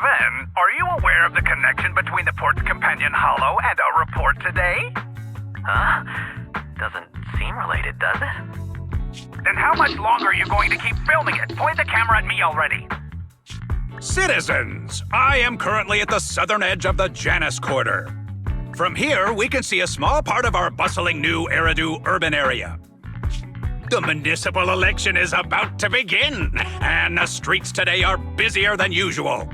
Kevin, are you aware of the connection between the port's companion Hollow and our report today? Huh? Doesn't seem related, does it? Then how much longer are you going to keep filming it? Point the camera at me already. Citizens, I am currently at the southern edge of the Janus Quarter. From here, we can see a small part of our bustling Nью-Эриду urban area. The municipal election is about to begin, and the streets today are busier than usual.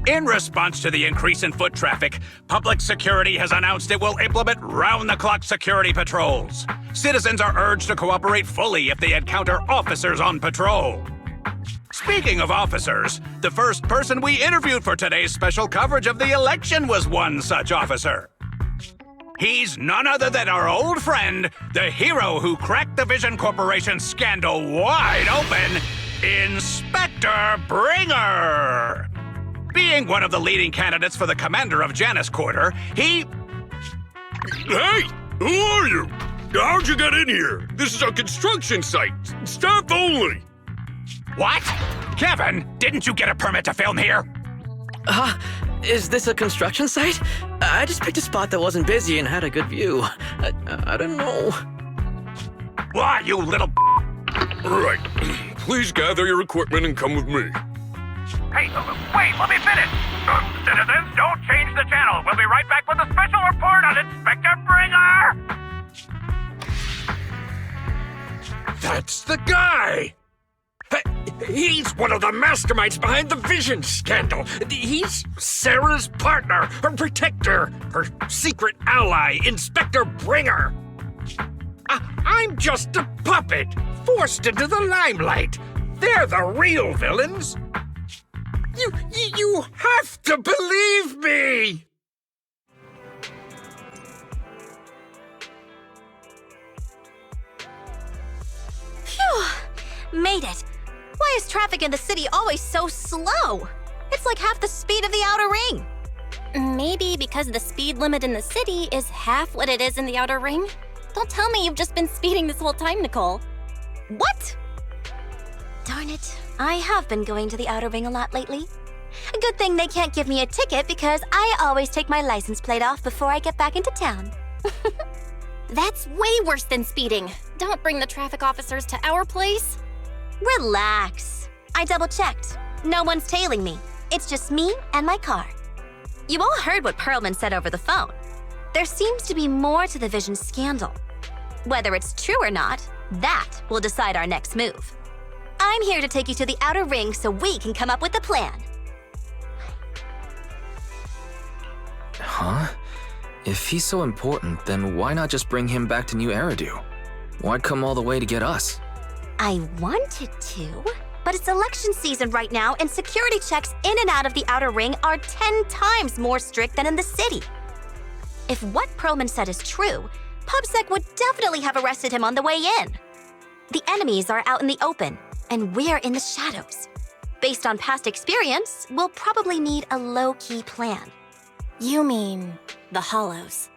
In response to the increase in foot traffic, public security has announced it will implement round-the-clock security patrols. Citizens are urged to cooperate fully if they encounter officers on patrol. Speaking of officers, the first person we interviewed for today's special coverage of the election was one such officer. He's none other than our old friend, the hero who cracked the Vision Corporation scandal wide open, Inspector Bringer! Being one of the leading candidates for the commander of Janus Quarter, he... Hey! Who are you? How'd you get in here? This is a construction site. Staff only. What? Kevin, didn't you get a permit to film here? Is this a construction site? I just picked a spot that wasn't busy and had a good view. I don't know. Why, you little... All right. Please gather your equipment and come with me. Hey, wait, let me finish. Citizens, don't change the channel. We'll be right back with a special report on Inspector Bringer. That's the guy! He's one of the masterminds behind the Vision scandal. He's Sarah's partner, her protector, her secret ally, Inspector Bringer. I'm just a puppet, forced into the limelight. They're the real villains. You have to believe me! Phew! Made it. Why is traffic in the city always so slow? It's like half the speed of the outer ring. Maybe because the speed limit in the city is half what it is in the outer ring? Don't tell me you've just been speeding this whole time, Nicole. What? Darn it. I have been going to the outer ring a lot lately. A good thing they can't give me a ticket because I always take my license plate off before I get back into town. That's way worse than speeding. Don't bring the traffic officers to our place. Relax. I double-checked. No one's tailing me. It's just me and my car. You all heard what Perlman said over the phone. There seems to be more to the Vision scandal. Whether it's true or not, that will decide our next move. I'm here to take you to the outer ring so we can come up with a plan. Huh? If he's so important, then why not just bring him back to Nью-Эриду? Why come all the way to get us? I wanted to, but it's election season right now and security checks in and out of the outer ring are 10 times more strict than in the city. If what Perlman said is true, PubSec would definitely have arrested him on the way in. The enemies are out in the open, and we're in the shadows. Based on past experience, we'll probably need a low-key plan. You mean the Hollows?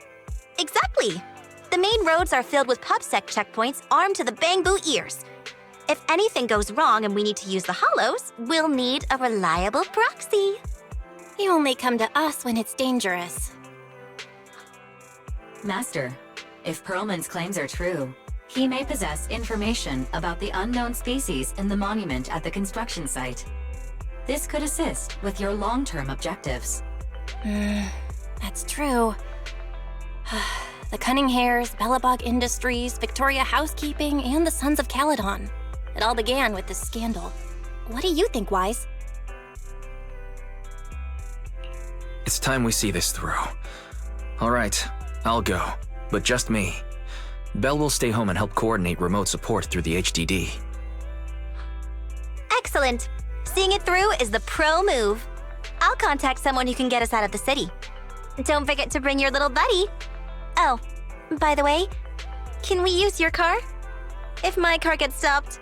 Exactly. The main roads are filled with PubSec checkpoints armed to the bang-boo ears. If anything goes wrong and we need to use the Hollows, we'll need a reliable proxy. You only come to us when it's dangerous. Master, if Perlman's claims are true, he may possess information about the unknown species in the monument at the construction site. This could assist with your long-term objectives. That's true. The Cunning Hares, Bellabog Industries, Victoria Housekeeping, and the Sons of Caledon. It all began with this scandal. What do you think, Wise? It's time we see this through. All right, I'll go, but just me. Belle will stay home and help coordinate remote support through the HDD. Excellent. Seeing it through is the pro move. I'll contact someone who can get us out of the city. Don't forget to bring your little buddy. Oh, by the way, can we use your car? If my car gets stopped,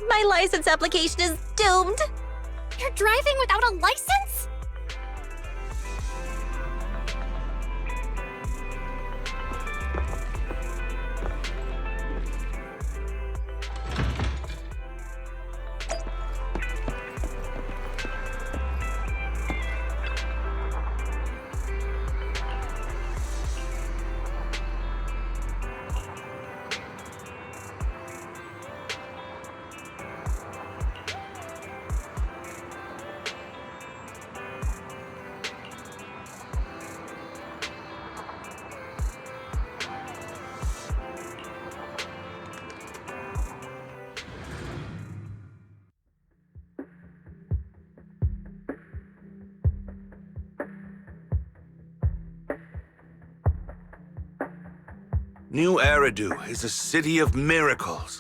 my license application is doomed. You're driving without a license? Nью-Эриду is a city of miracles.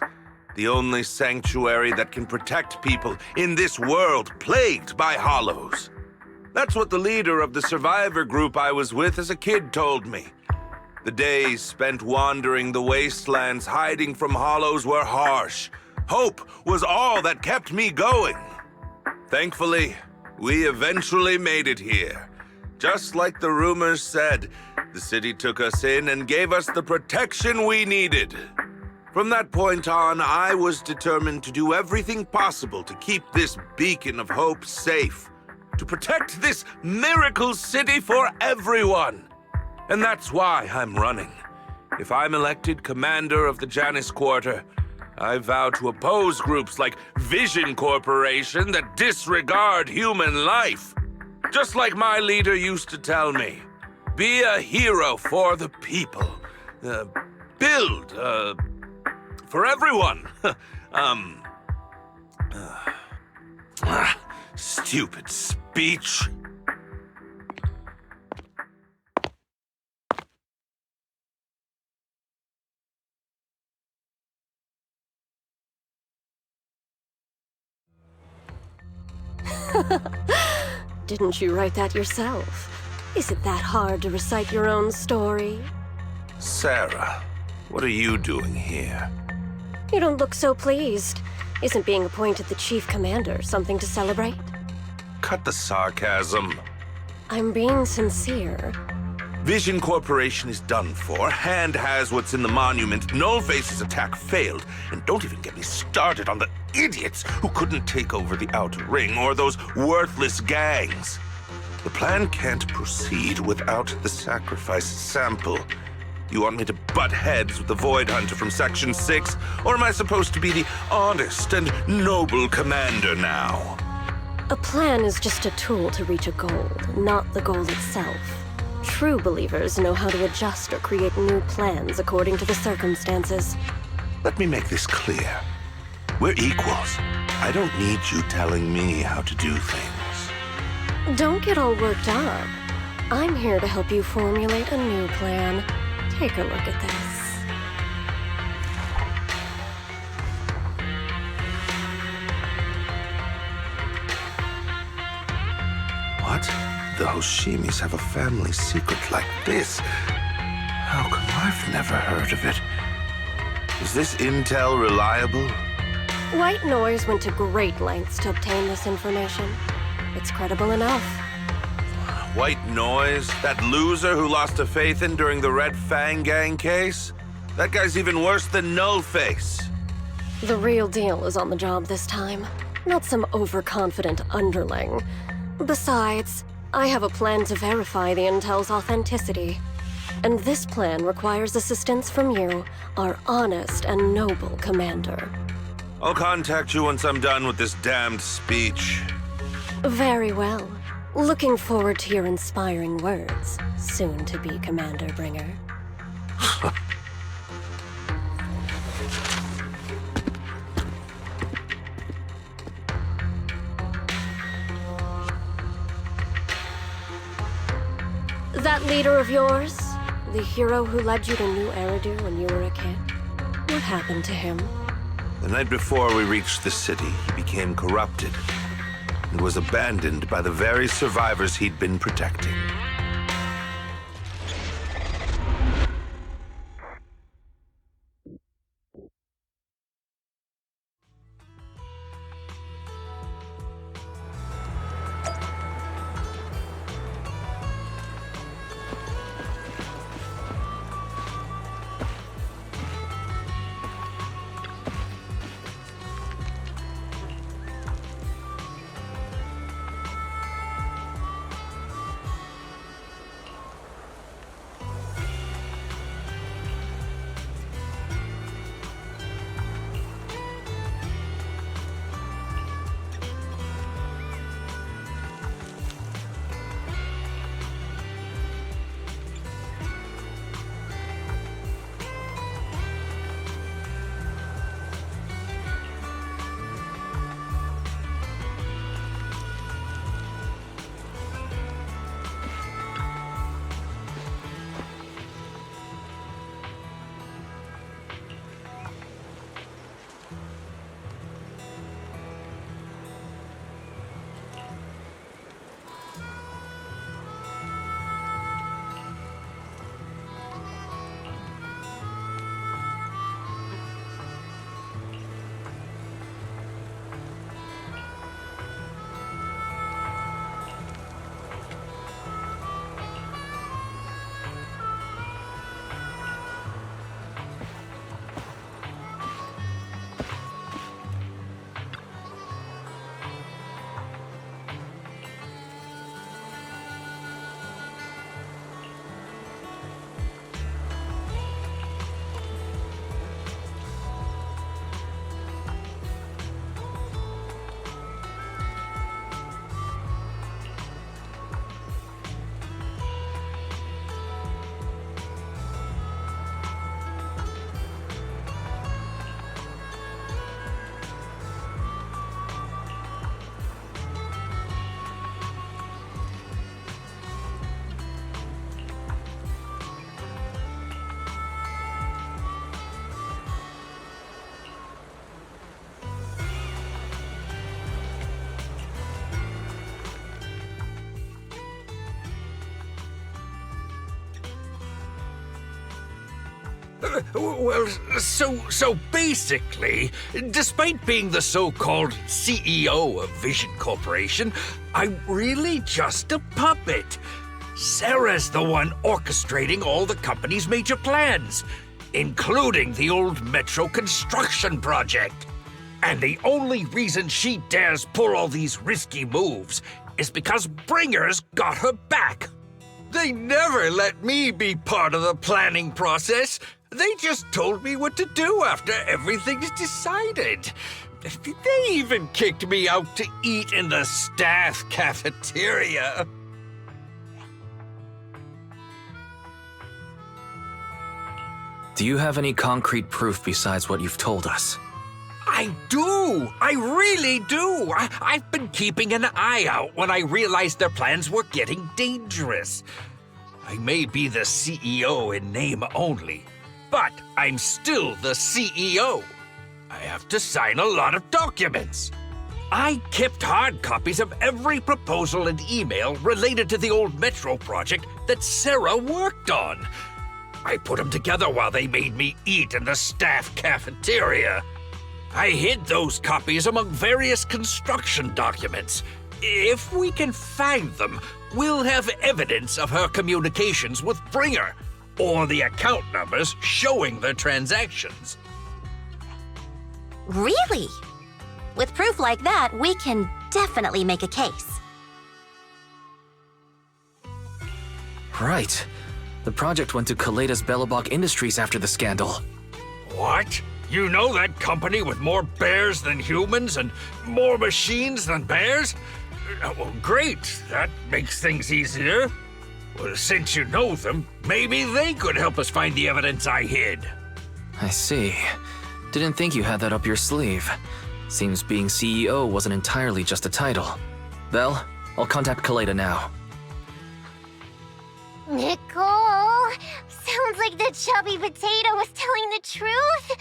The only sanctuary that can protect people in this world plagued by hollows. That's what the leader of the survivor group I was with as a kid told me. The days spent wandering the wastelands hiding from hollows were harsh. Hope was all that kept me going. Thankfully, we eventually made it here. Just like the rumors said, the city took us in and gave us the protection we needed. From that point on, I was determined to do everything possible to keep this beacon of hope safe. To protect this miracle city for everyone. And that's why I'm running. If I'm elected commander of the Janus Quarter, I vow to oppose groups like Vision Corporation that disregard human life. Just like my leader used to tell me, be a hero for the people. Build, for everyone. Stupid speech. Didn't you write that yourself? Is it that hard to recite your own story? Sarah, what are you doing here? You don't look so pleased. Isn't being appointed the chief commander something to celebrate? Cut the sarcasm. I'm being sincere. Vision Corporation is done for. Hand has what's in the monument. Nullface's attack failed. And don't even get me started on the idiots who couldn't take over the Outer Ring or those worthless gangs. The plan can't proceed without the sacrifice sample. You want me to butt heads with the Void Hunter from Section 6? Or am I supposed to be the honest and noble commander now? A plan is just a tool to reach a goal, not the goal itself. True believers know how to adjust or create new plans according to the circumstances. Let me make this clear. We're equals. I don't need you telling me how to do things. Don't get all worked up. I'm here to help you formulate a new plan. Take a look at this. What? The Hoshimis have a family secret like this? How come I've never heard of it? Is this intel reliable? White Noise went to great lengths to obtain this information. It's credible enough. White Noise? That loser who lost a faith in during the Red Fang Gang case? That guy's even worse than Nullface. The real deal is on the job this time, not some overconfident underling. Besides, I have a plan to verify the intel's authenticity. And this plan requires assistance from you, our honest and noble commander. I'll contact you once I'm done with this damned speech. Very well. Looking forward to your inspiring words, soon-to-be Commander Bringer. That leader of yours, the hero who led you to Nью-Эриду when you were a kid, what happened to him? The night before we reached the city, he became corrupted and was abandoned by the very survivors he'd been protecting. Well, so basically, despite being the so-called CEO of Vision Corporation, I'm really just a puppet. Sarah's the one orchestrating all the company's major plans, including the old metro construction project. And the only reason she dares pull all these risky moves is because Bringer's got her back. They never let me be part of the planning process. They just told me what to do after everything's decided. They even kicked me out to eat in the staff cafeteria. Do you have any concrete proof besides what you've told us? I do! I really do! I've been keeping an eye out when I realized their plans were getting dangerous. I may be the CEO in name only, but I'm still the CEO. I have to sign a lot of documents. I kept hard copies of every proposal and email related to the old metro project that Sarah worked on. I put them together while they made me eat in the staff cafeteria. I hid those copies among various construction documents. If we can find them, we'll have evidence of her communications with Bringer, or the account numbers showing their transactions. Really? With proof like that, we can definitely make a case. Right. The project went to Kaleda's Belobog Industries after the scandal. What? You know that company with more bears than humans and more machines than bears? Well, great. That makes things easier. Well, since you know them, maybe they could help us find the evidence I hid. I see. Didn't think you had that up your sleeve. Seems being CEO wasn't entirely just a title. Belle, I'll contact Kaleda now. Nicole! Sounds like the chubby potato was telling the truth.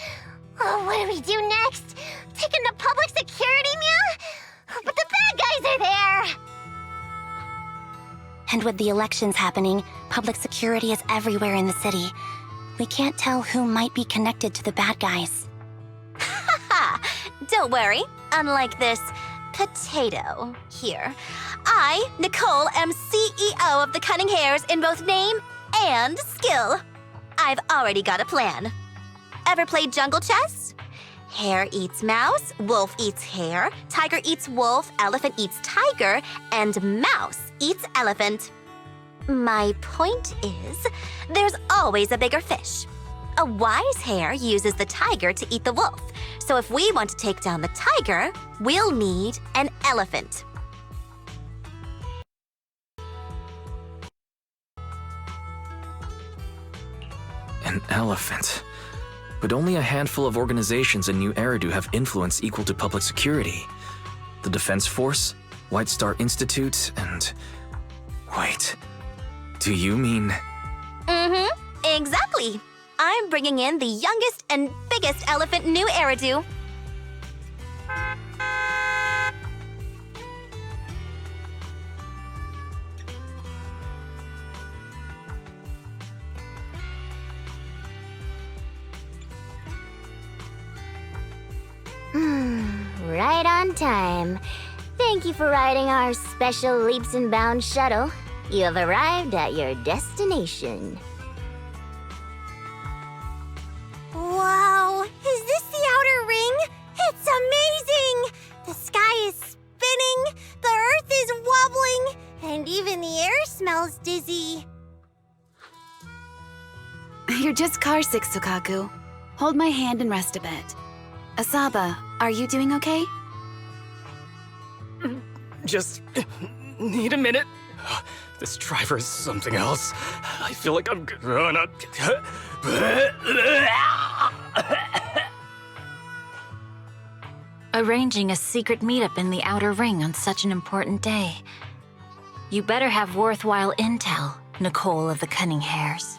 Oh, what do we do next? Taking the public security, meow? But the bad guys are there! And with the elections happening, public security is everywhere in the city. We can't tell who might be connected to the bad guys. Haha! Don't worry. Unlike this potato here, I, Nicole, am CEO of the Cunning Hares in both name and skill. I've already got a plan. Ever played jungle chess? Hare eats mouse, wolf eats hare, tiger eats wolf, elephant eats tiger, and mouse eats elephant. My point is, there's always a bigger fish. A wise hare uses the tiger to eat the wolf. So if we want to take down the tiger, we'll need an elephant. An elephant. But only a handful of organizations in Nью-Эриду have influence equal to public security. The Defense Force, White Star Institute, and... Wait, do you mean... Mm-hmm, exactly. I'm bringing in the youngest and biggest elephant in Nью-Эриду. Right on time. Thank you for riding our special leaps and bounds shuttle. You have arrived at your destination. Wow, is this the outer ring? It's amazing! The sky is spinning, the earth is wobbling, and even the air smells dizzy. You're just carsick, Sukaku. Hold my hand and rest a bit. Asaba, are you doing okay? Just need a minute. This driver is something else. I feel like I'm gonna... Arranging a secret meetup in the Outer Ring on such an important day. You better have worthwhile intel, Nicole of the Cunning Hares.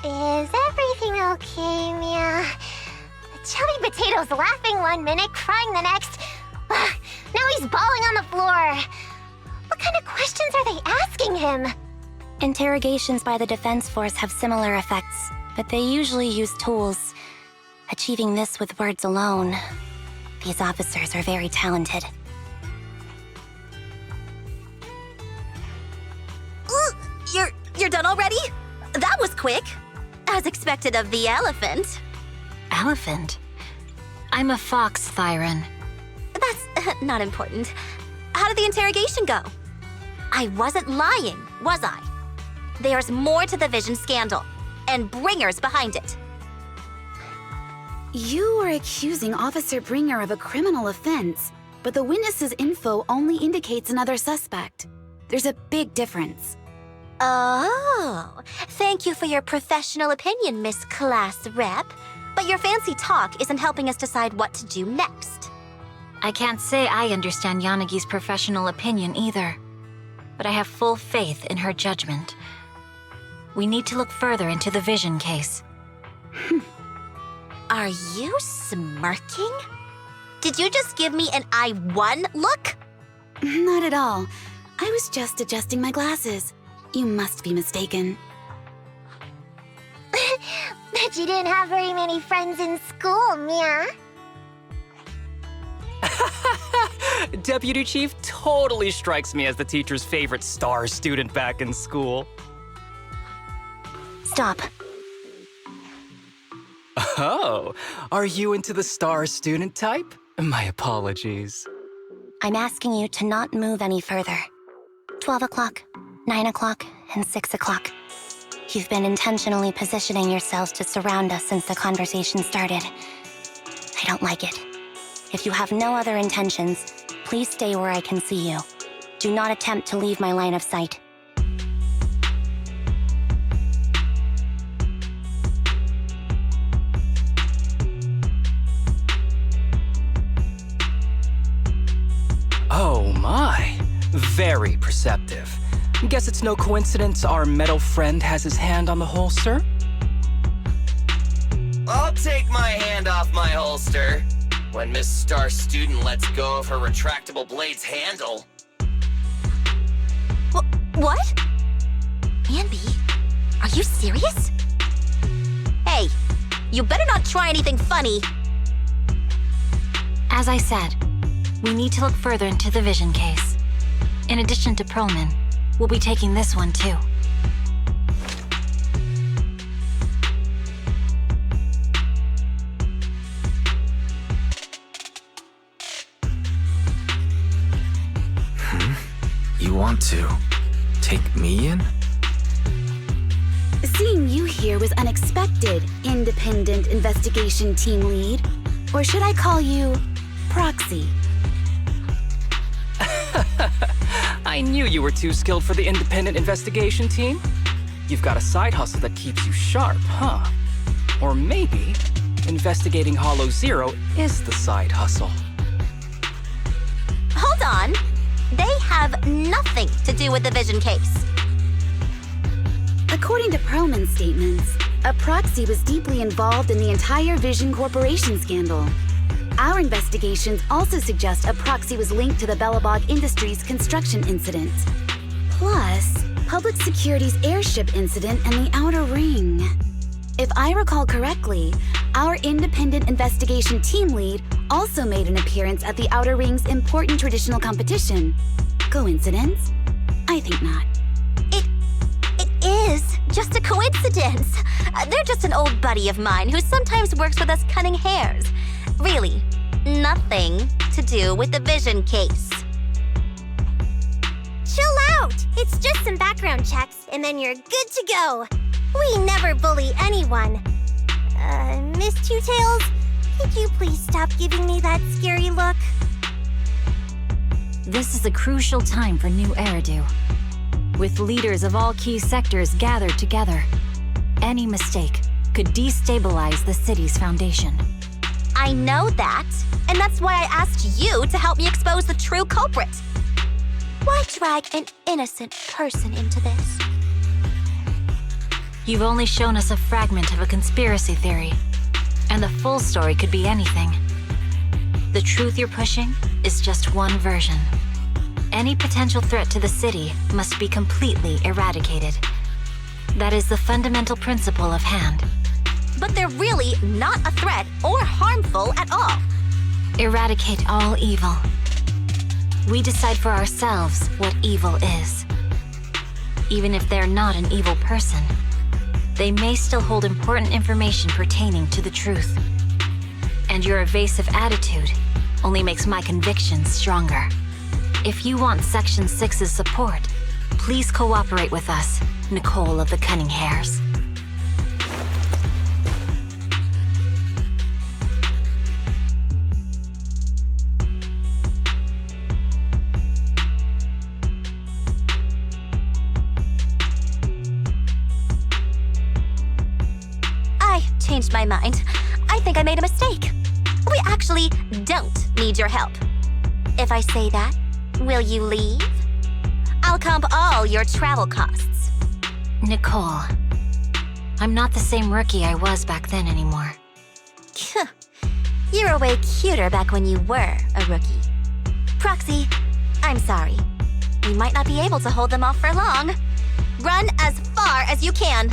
Is everything okay, Mia? Chubby Potato's laughing one minute, crying the next. Now he's bawling on the floor. What kind of questions are they asking him? Interrogations by the defense force have similar effects, but they usually use tools. Achieving this with words alone. These officers are very talented. You're done already? That was quick. As expected of the elephant. Elephant? I'm a fox, Thyron. That's not important. How did the interrogation go? I wasn't lying, was I? There's more to the Vision scandal, and Bringer's behind it. You are accusing Officer Bringer of a criminal offense, but the witness's info only indicates another suspect. There's a big difference. Oh, thank you for your professional opinion, Miss Class Rep. But your fancy talk isn't helping us decide what to do next. I can't say I understand Yanagi's professional opinion either, but I have full faith in her judgment. We need to look further into the Vision case. Are you smirking? Did you just give me an I won look? Not at all. I was just adjusting my glasses. You must be mistaken. Bet you didn't have very many friends in school, Mia. Deputy Chief totally strikes me as the teacher's favorite star student back in school. Stop. Oh, are you into the star student type? My apologies. I'm asking you to not move any further. 12 o'clock, 9 o'clock, and 6 o'clock. You've been intentionally positioning yourselves to surround us since the conversation started. I don't like it. If you have no other intentions, please stay where I can see you. Do not attempt to leave my line of sight. Oh my, very perceptive. Guess it's no coincidence our metal friend has his hand on the holster? I'll take my hand off my holster when Miss Star Student lets go of her retractable blade's handle. What? Anby, are you serious? Hey, you better not try anything funny. As I said, we need to look further into the Vision case. In addition to Perlman, we'll be taking this one too. You want to take me in? Seeing you here was unexpected, independent investigation team lead. Or should I call you Proksie? I knew you were too skilled for the independent investigation team. You've got a side hustle that keeps you sharp, huh? Or maybe investigating Hollow Zero is the side hustle. Hold on. They have nothing to do with the Vision case. According to Perlman's statements, a Proksie was deeply involved in the entire Vision Corporation scandal. Our investigations also suggest a Proksie was linked to the Belobog Industries construction incident. Plus, Public Security's airship incident and the Outer Ring. If I recall correctly, our independent investigation team lead also made an appearance at the Outer Ring's important traditional competition. Coincidence? I think not. It is just a coincidence. They're just an old buddy of mine who sometimes works with us cunning hares. Really, nothing to do with the Vision case. Chill out! It's just some background checks, and then you're good to go. We never bully anyone. Miss Two Tails, could you please stop giving me that scary look? This is a crucial time for Nью-Эриду. With leaders of all key sectors gathered together, any mistake could destabilize the city's foundation. I know that, and that's why I asked you to help me expose the true culprit. Why drag an innocent person into this? You've only shown us a fragment of a conspiracy theory, and the full story could be anything. The truth you're pushing is just one version. Any potential threat to the city must be completely eradicated. That is the fundamental principle of Hand. But they're really not a threat or harmful at all. Eradicate all evil. We decide for ourselves what evil is. Even if they're not an evil person, they may still hold important information pertaining to the truth. And your evasive attitude only makes my convictions stronger. If you want Section 6's support, please cooperate with us, Nicole of the Cunning Hairs. I changed my mind. I think I made a mistake. We actually don't need your help. If I say that, will you leave? I'll comp all your travel costs. Nicole, I'm not the same rookie I was back then anymore. You were way cuter back when you were a rookie. Proxy, I'm sorry. We might not be able to hold them off for long. Run as far as you can.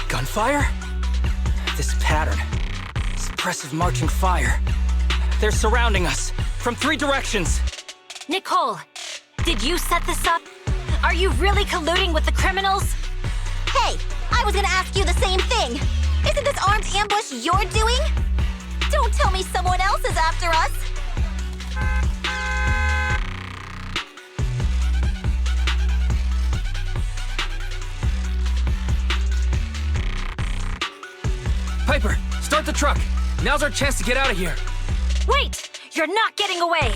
Gunfire? This pattern. Suppressive marching fire. They're surrounding us from 3 directions. Nicole, did you set this up? Are you really colluding with the criminals? Hey, I was gonna ask you the same thing. Isn't this armed ambush you're doing? Don't tell me someone else is after us. Piper, start the truck. Now's our chance to get out of here. Wait! You're not getting away!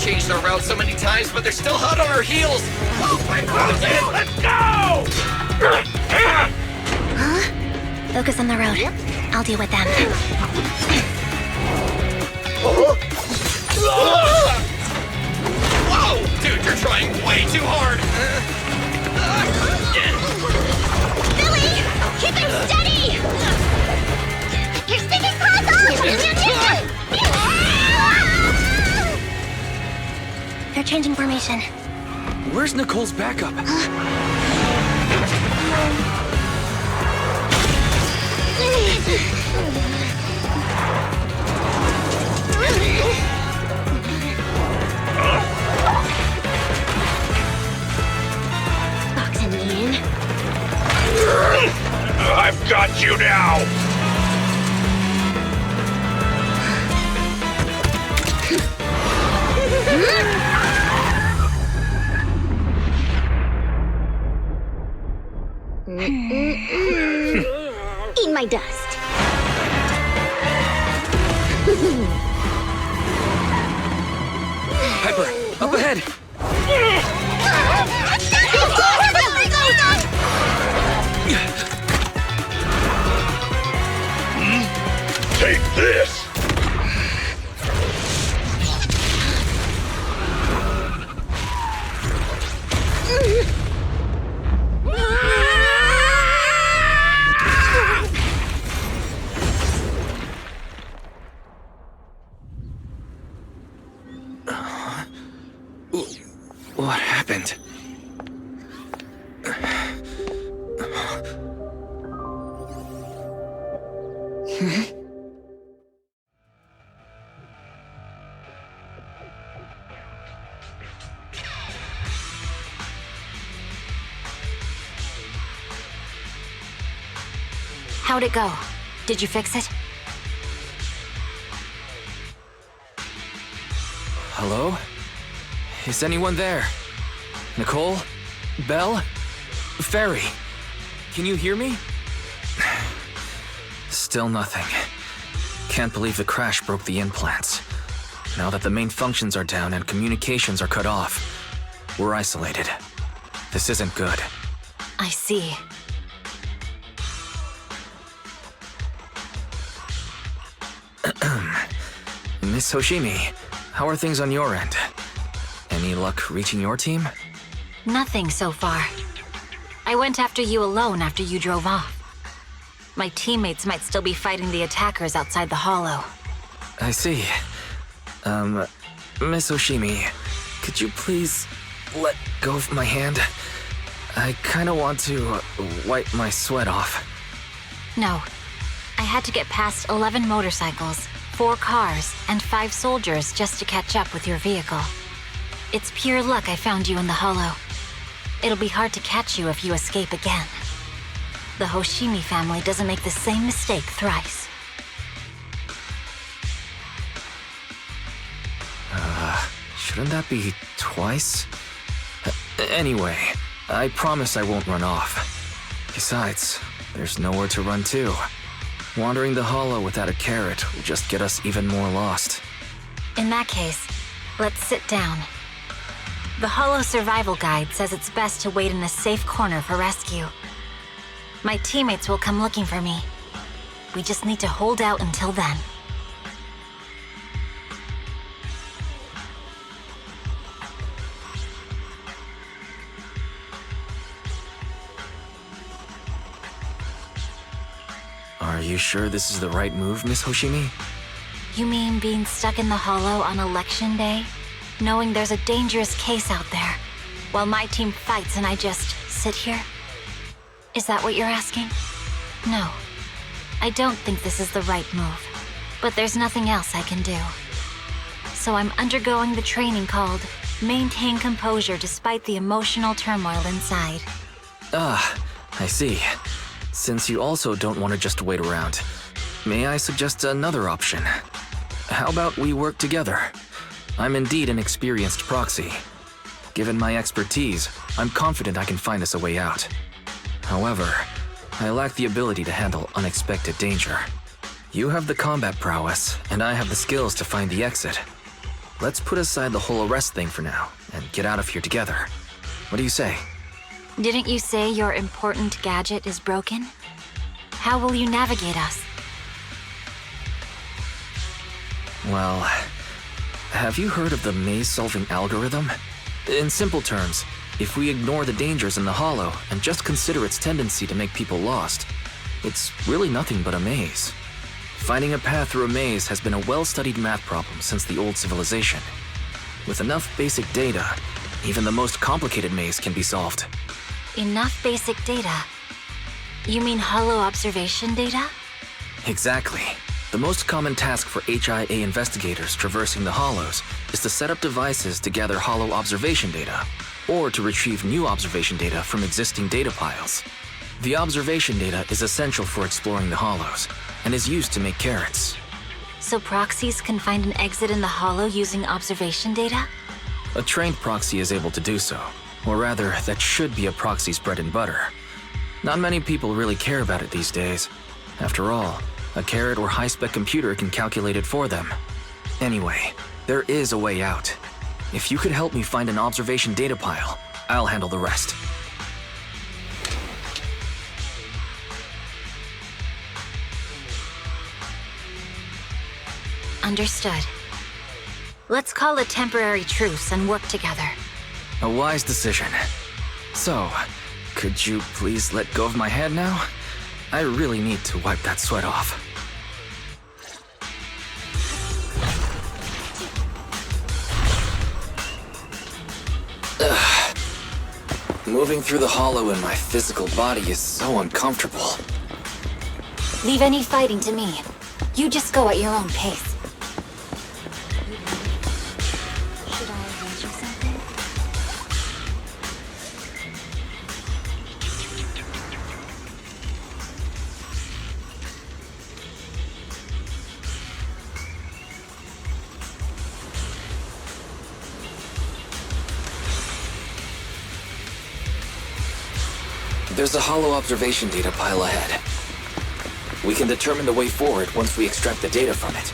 Changed our route so many times, but they're still hot on our heels. Oh my God! Let's go! Huh? Focus on the road. I'll deal with them. Whoa! Dude, you're trying way too hard! Billy! Keep it steady! You're sticking close off! They're changing formation. Where's Nicole's backup? Boxing me in. I've got you now! Eat my dust. Piper, up ahead. Take this! What happened? How'd it go? Did you fix it? Hello? Is anyone there? Nicole? Belle? Fairy? Can you hear me? Still nothing. Can't believe the crash broke the implants. Now that the main functions are down and communications are cut off, we're isolated. This isn't good. I see. Miss Hoshimi, how are things on your end? Any luck reaching your team? Nothing so far. I went after you alone after you drove off. My teammates might still be fighting the attackers outside the hollow. I see. Miss Hoshimi, could you please let go of my hand? I kinda want to wipe my sweat off. No. I had to get past 11 motorcycles, 4 cars, and 5 soldiers just to catch up with your vehicle. It's pure luck I found you in the hollow. It'll be hard to catch you if you escape again. The Hoshimi family doesn't make the same mistake thrice. Shouldn't that be twice? Anyway, I promise I won't run off. Besides, there's nowhere to run to. Wandering the hollow without a carrot will just get us even more lost. In that case, let's sit down. The hollow survival guide says it's best to wait in a safe corner for rescue. My teammates will come looking for me. We just need to hold out until then. Are you sure this is the right move, Miss Hoshimi? You mean being stuck in the hollow on election day? Knowing there's a dangerous case out there, while my team fights and I just sit here? Is that what you're asking? No. I don't think this is the right move. But there's nothing else I can do. So I'm undergoing the training called Maintain Composure Despite the Emotional Turmoil Inside. Ah, I see. Since you also don't want to just wait around, may I suggest another option? How about we work together? I'm indeed an experienced proxy. Given my expertise, I'm confident I can find us a way out. However, I lack the ability to handle unexpected danger. You have the combat prowess, and I have the skills to find the exit. Let's put aside the whole arrest thing for now, and get out of here together. What do you say? Didn't you say your important gadget is broken? How will you navigate us? Well, have you heard of the maze-solving algorithm? In simple terms, if we ignore the dangers in the hollow and just consider its tendency to make people lost, it's really nothing but a maze. Finding a path through a maze has been a well-studied math problem since the old civilization. With enough basic data, even the most complicated maze can be solved. Enough basic data? You mean hollow observation data? Exactly. The most common task for HIA investigators traversing the hollows is to set up devices to gather hollow observation data, or to retrieve new observation data from existing data piles. The observation data is essential for exploring the hollows, and is used to make carrots. So proxies can find an exit in the hollow using observation data? A trained proxy is able to do so. Or rather, that should be a proxy's bread and butter. Not many people really care about it these days. After all, a carrot or high-spec computer can calculate it for them. Anyway, there is a way out. If you could help me find an observation data pile, I'll handle the rest. Understood. Let's call a temporary truce and work together. A wise decision. So, could you please let go of my hand now? I really need to wipe that sweat off. Ugh. Moving through the hollow in my physical body is so uncomfortable. Leave any fighting to me. You just go at your own pace. Should I arrange you something? There's a hollow observation data pile ahead. We can determine the way forward once we extract the data from it.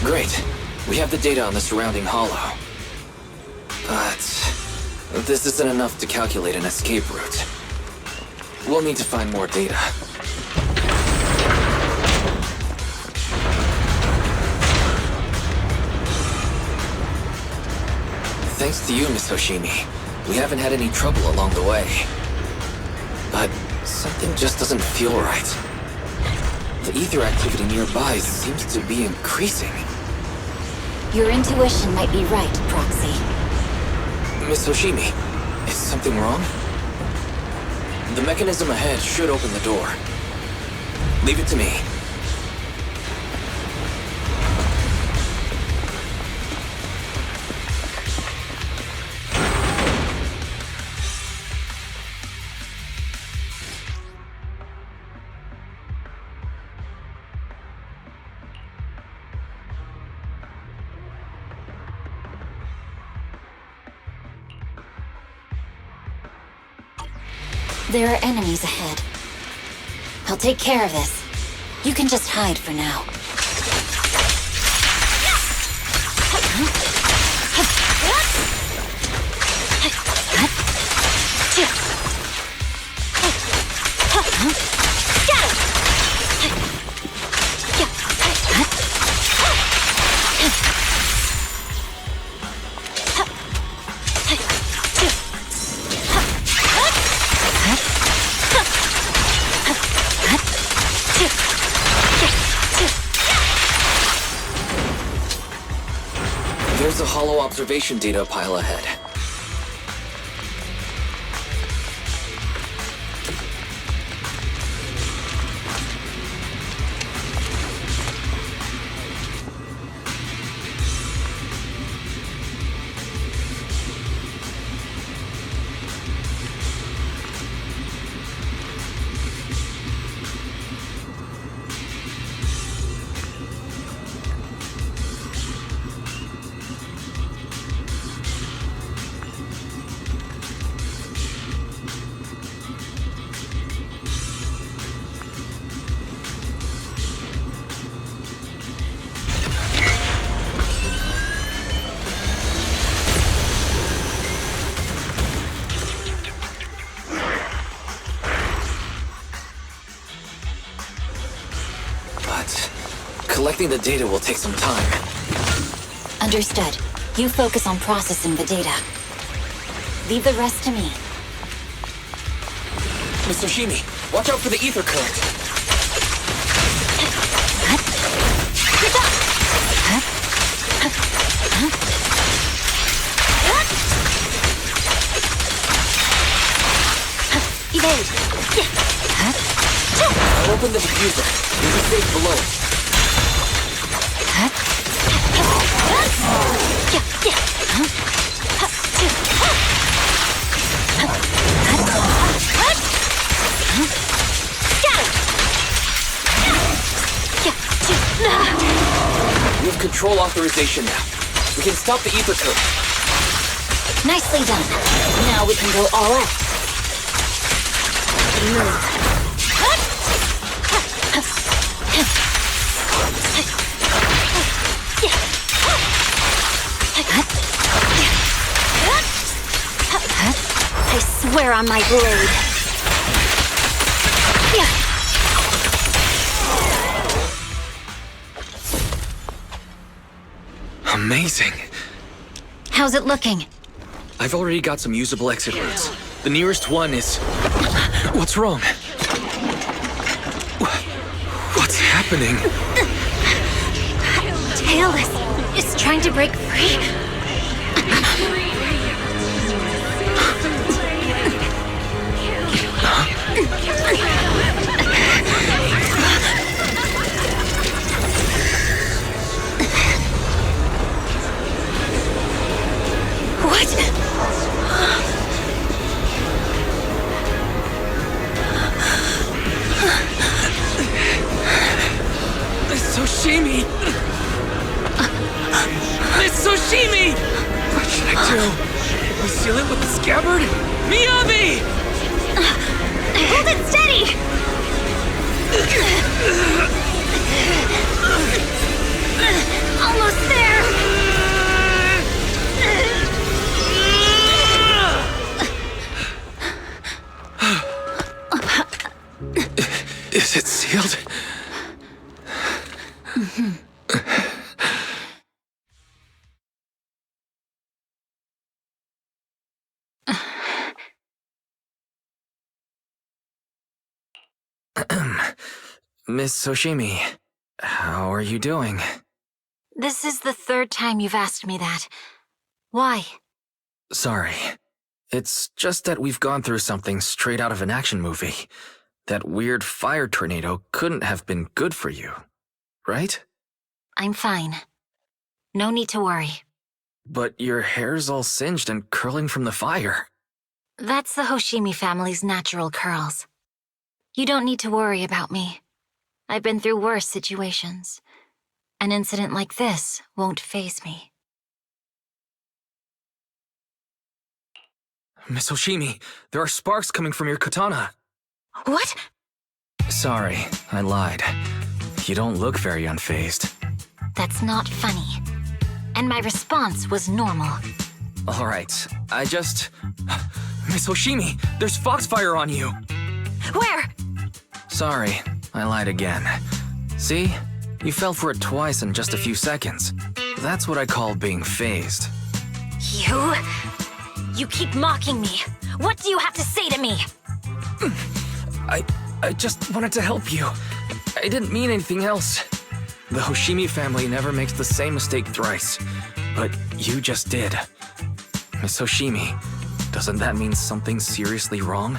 Great. We have the data on the surrounding hollow. But this isn't enough to calculate an escape route. We'll need to find more data. Thanks to you, Miss Hoshimi, we haven't had any trouble along the way. But something just doesn't feel right. The ether activity nearby seems to be increasing. Your intuition might be right, Prokси. Miss Hoshimi, is something wrong? The mechanism ahead should open the door. Leave it to me. There are enemies ahead. I'll take care of this. You can just hide for now. There's a hollow observation data pile ahead. Collecting the data will take some time. Understood. You focus on processing the data. Leave the rest to me. Miss Hoshimi, watch out for the ether current. Evade! I'll open the diffuser. You'll be safe below. We have control authorization now. We can stop the ether current. Nicely done. Now we can go all out. I swear on my blade. Amazing. How's it looking? I've already got some usable exit routes. The nearest one is... What's wrong? What's happening? Tailless is trying to break free. What? Miss Soshimi! Miss Soshimi! What should I do? We seal it with the scabbard? Miyabi! Hold it steady! Almost there! Is it sealed? Miss Soshimi, how are you doing? This is the third time you've asked me that. Why? Sorry. It's just that we've gone through something straight out of an action movie. That weird fire tornado couldn't have been good for you, right? I'm fine. No need to worry. But your hair's all singed and curling from the fire. That's the Hoshimi family's natural curls. You don't need to worry about me. I've been through worse situations. An incident like this won't faze me. Miss Hoshimi, there are sparks coming from your katana. What? Sorry, I lied. You don't look very unfazed. That's not funny. And my response was normal. All right, Miss Hoshimi, there's foxfire on you! Where? Sorry, I lied again. See? You fell for it twice in just a few seconds. That's what I call being phased. You keep mocking me. What do you have to say to me? I just wanted to help you. I didn't mean anything else. The Hoshimi family never makes the same mistake thrice. But you just did. Miss Hoshimi, doesn't that mean something's seriously wrong?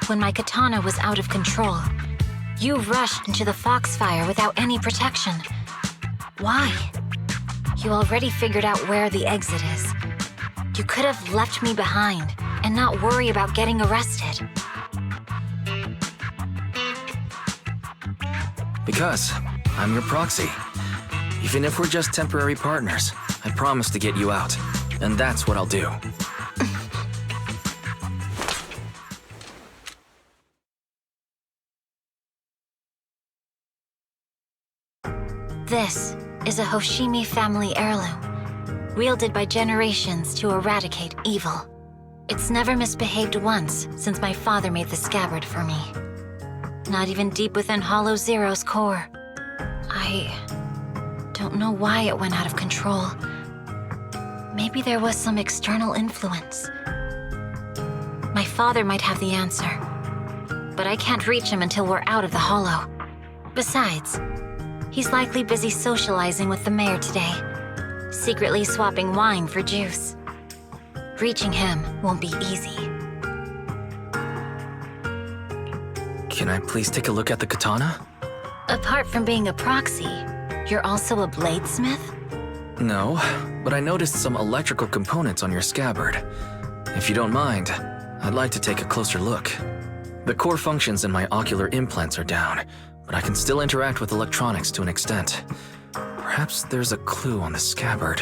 When my katana was out of control, you rushed into the foxfire without any protection. Why? You already figured out where the exit is. You could have left me behind and not worry about getting arrested. Because I'm your proxy. Even if we're just temporary partners, I promise to get you out. And that's what I'll do. This is a Hoshimi family heirloom, wielded by generations to eradicate evil. It's never misbehaved once since my father made the scabbard for me. Not even deep within Hollow Zero's core. I don't know why it went out of control. Maybe there was some external influence. My father might have the answer, but I can't reach him until we're out of the Hollow. Besides, he's likely busy socializing with the mayor today, secretly swapping wine for juice. Reaching him won't be easy. Can I please take a look at the katana? Apart from being a proxy, you're also a bladesmith? No, but I noticed some electrical components on your scabbard. If you don't mind, I'd like to take a closer look. The core functions in my ocular implants are down, but I can still interact with electronics to an extent. Perhaps there's a clue on the scabbard.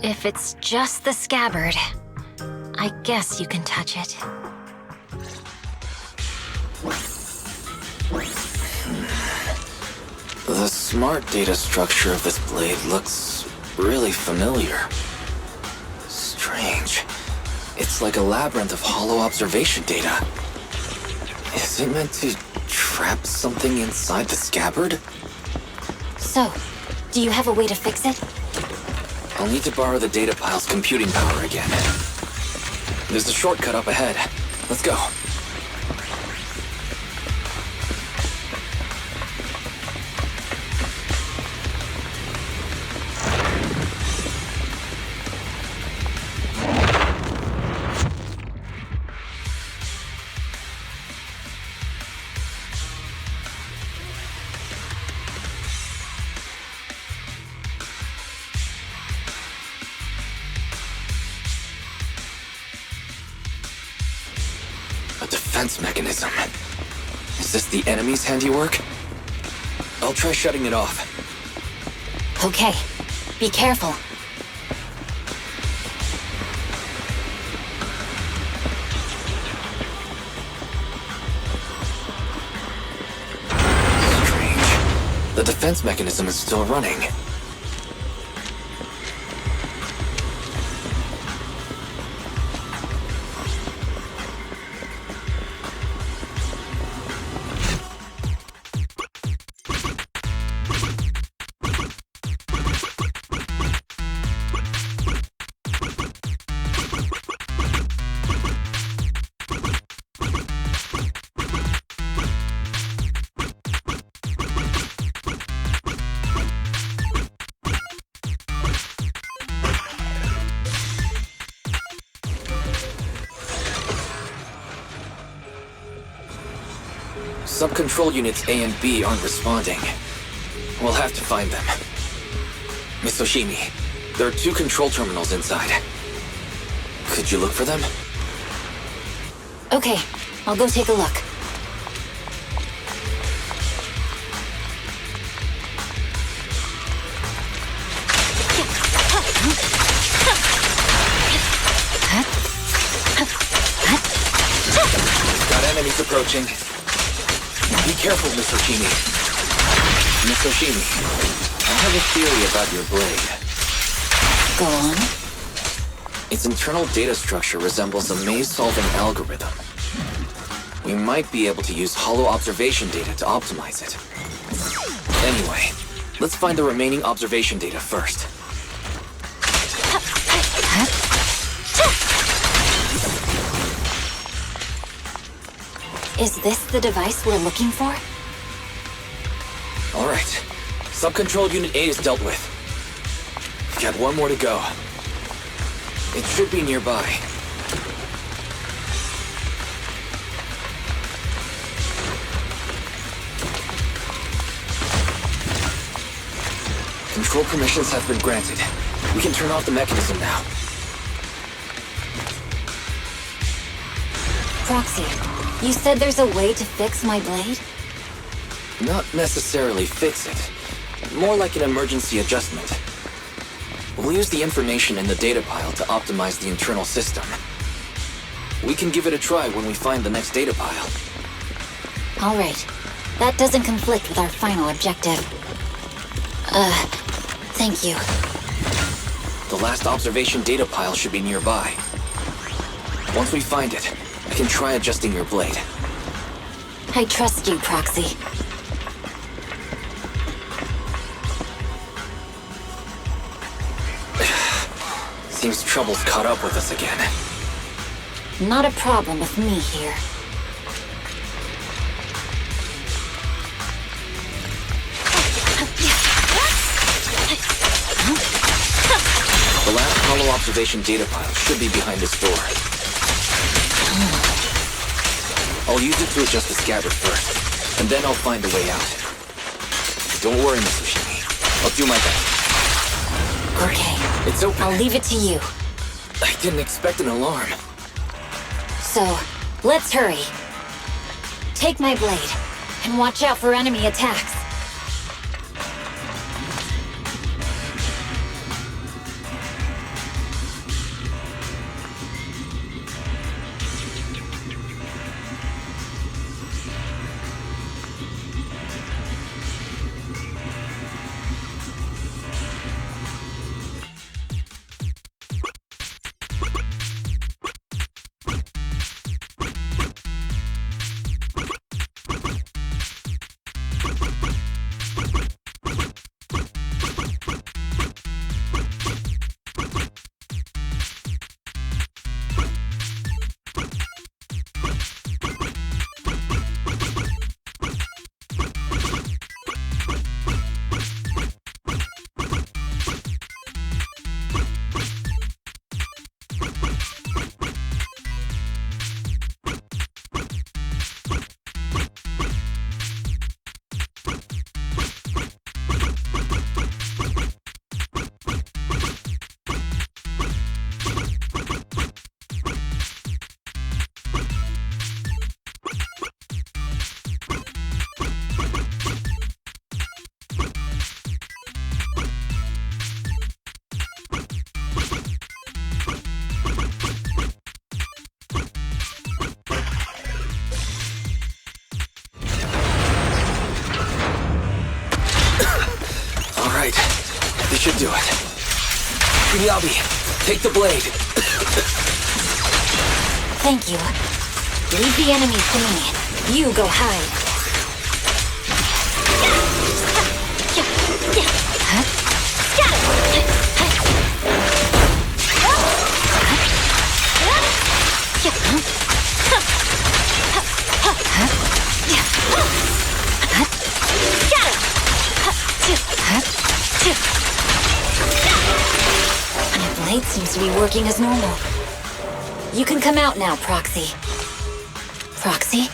If it's just the scabbard, I guess you can touch it. The smart data structure of this blade looks really familiar. Strange. It's like a labyrinth of hollow observation data. Is Is it meant to trap something inside the scabbard? So, do you have a way to fix it? I'll need to borrow the data pile's computing power again. There's a shortcut up ahead. Let's go. A defense mechanism. Is this the enemy's handiwork? I'll try shutting it off. Okay. Be careful. Strange. The defense mechanism is still running. Sub-control units A and B aren't responding. We'll have to find them. Miss Oshimi, there are 2 control terminals inside. Could you look for them? Okay, I'll go take a look. Got enemies approaching. Be careful, Miss Oshimi. Miss Oshimi, I have a theory about your blade. Go on. Its internal data structure resembles a maze-solving algorithm. We might be able to use hollow observation data to optimize it. Anyway, let's find the remaining observation data first. Is this the device we're looking for? All right. Sub-control unit A is dealt with. We've got 1 more to go. It should be nearby. Control permissions have been granted. We can turn off the mechanism now. Proxy, you said there's a way to fix my blade? Not necessarily fix it. More like an emergency adjustment. We'll use the information in the data pile to optimize the internal system. We can give it a try when we find the next data pile. All right. That doesn't conflict with our final objective. Thank you. The last observation data pile should be nearby. Once we find it, I can try adjusting your blade. I trust you, Proxy. Seems trouble's caught up with us again. Not a problem with me here. The last hollow observation data pile should be behind this door. I'll use it to adjust the scabbard first, and then I'll find a way out. Don't worry, Miss Oshimi. I'll do my best. Okay. It's open. I'll leave it to you. I didn't expect an alarm. So, let's hurry. Take my blade, and watch out for enemy attacks. should do it. Miyabi, take the blade. Thank you. Leave the enemies to me. You go hide. My blade seems to be working as normal. You can come out now, Proxy. Proxy?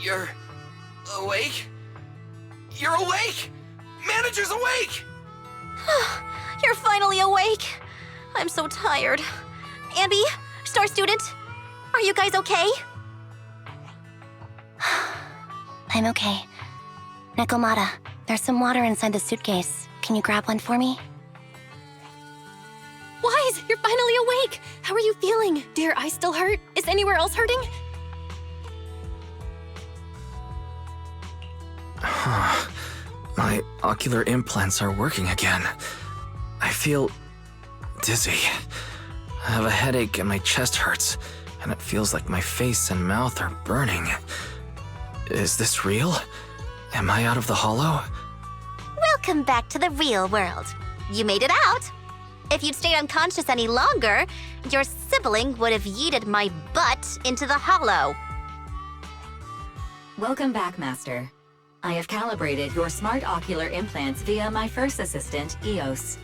You're awake? You're awake! Manager's awake! You're finally awake. I'm so tired. Ambi, Star Student, are you guys okay? I'm okay. Nekomata, there's some water inside the suitcase. Can you grab one for me? Wise, you're finally awake! How are you feeling? Do your eyes still hurt? Is anywhere else hurting? My ocular implants are working again. I feel dizzy. I have a headache and my chest hurts, and it feels like my face and mouth are burning. Is this real? Am I out of the hollow? Welcome back to the real world. You made it out. If you'd stayed unconscious any longer, your sibling would have yeeted my butt into the hollow. Welcome back, Master. I have calibrated your smart ocular implants via my first assistant, EOS.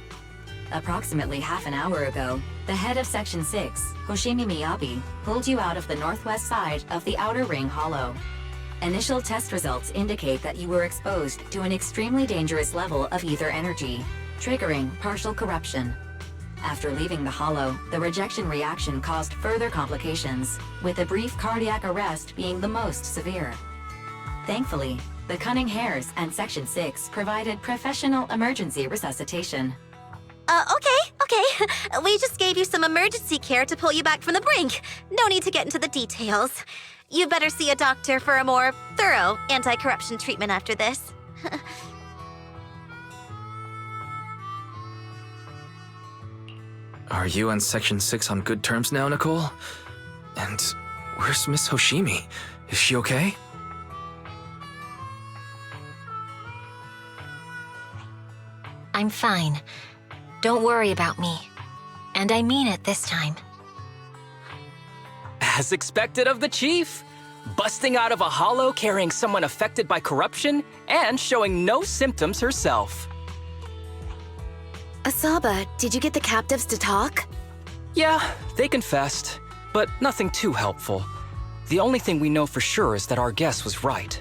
Approximately half an hour ago, the head of Section 6, Hoshimi Miyabi, pulled you out of the northwest side of the Outer Ring Hollow. Initial test results indicate that you were exposed to an extremely dangerous level of ether energy, triggering partial corruption. After leaving the hollow, the rejection reaction caused further complications, with a brief cardiac arrest being the most severe. Thankfully, the Cunning Hares and Section 6 provided professional emergency resuscitation. Okay. We just gave you some emergency care to pull you back from the brink. No need to get into the details. You better see a doctor for a more thorough anti-corruption treatment after this. Are you and Section 6 on good terms now, Nicole? And where's Miss Hoshimi? Is she okay? I'm fine. Don't worry about me. And I mean it this time. As expected of the chief. Busting out of a hollow carrying someone affected by corruption and showing no symptoms herself. Asaba, did you get the captives to talk? Yeah, they confessed, but nothing too helpful. The only thing we know for sure is that our guess was right.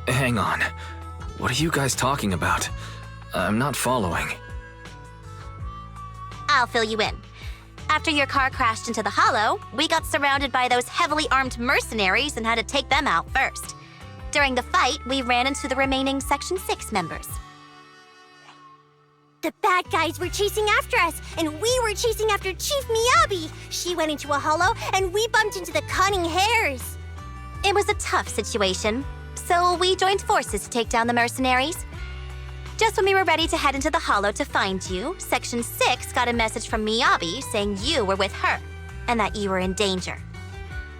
Hang on. What are you guys talking about? I'm not following. I'll fill you in. After your car crashed into the hollow, we got surrounded by those heavily armed mercenaries and had to take them out first. During the fight, we ran into the remaining Section 6 members. The bad guys were chasing after us, and we were chasing after Chief Miyabi. She went into a hollow, and we bumped into the Cunning Hares. It was a tough situation, so we joined forces to take down the mercenaries. Just when we were ready to head into the hollow to find you, Section 6 got a message from Miyabi saying you were with her, and that you were in danger.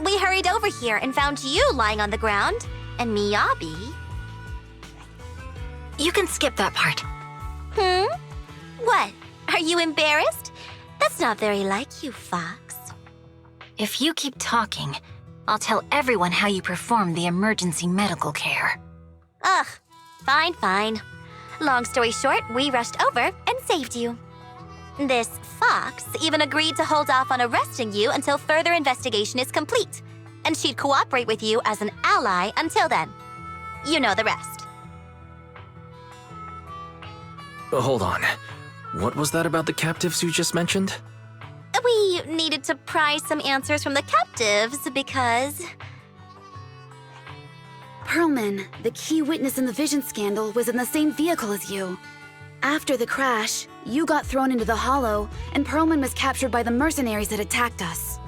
We hurried over here and found you lying on the ground, and Miyabi... You can skip that part. What? Are you embarrassed? That's not very like you, Fox. If you keep talking, I'll tell everyone how you performed the emergency medical care. Ugh, fine. Long story short, we rushed over and saved you. This Fox even agreed to hold off on arresting you until further investigation is complete, and she'd cooperate with you as an ally until then. You know the rest. Hold on. What was that about the captives you just mentioned? We needed to pry some answers from the captives because... Perlman, the key witness in the Vision scandal, was in the same vehicle as you. After the crash, you got thrown into the Hollow, and Perlman was captured by the mercenaries that attacked us.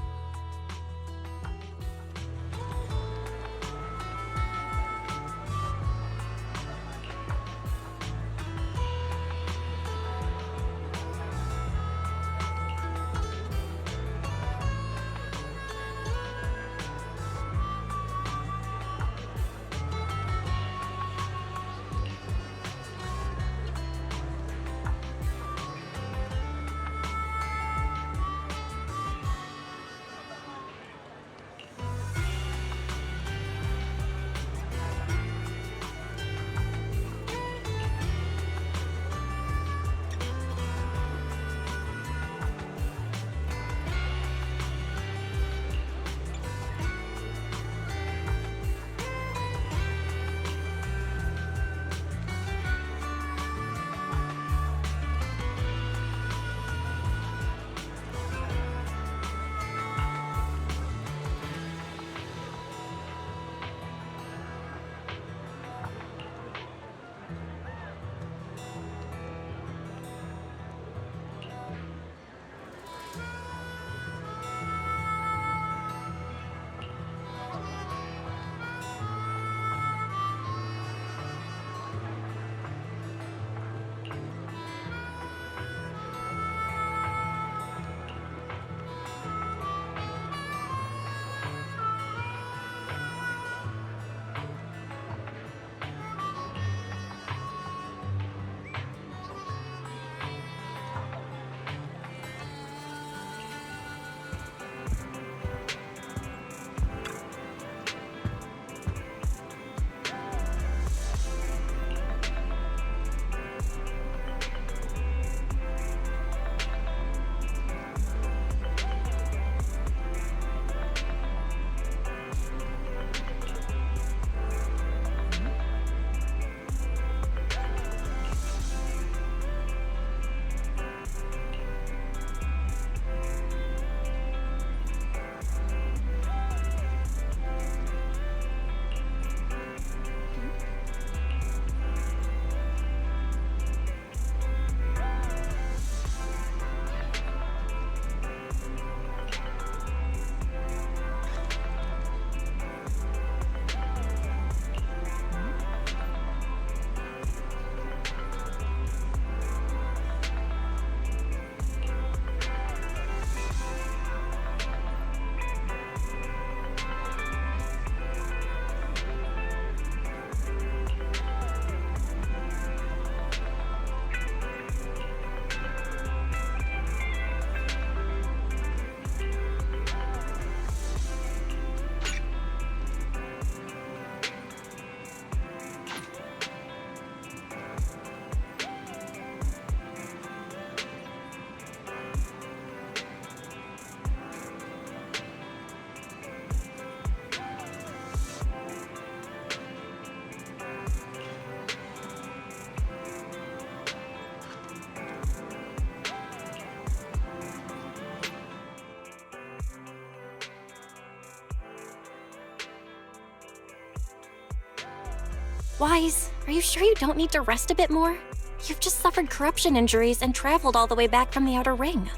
Wise, are you sure you don't need to rest a bit more? You've just suffered corruption injuries and traveled all the way back from the Outer Ring.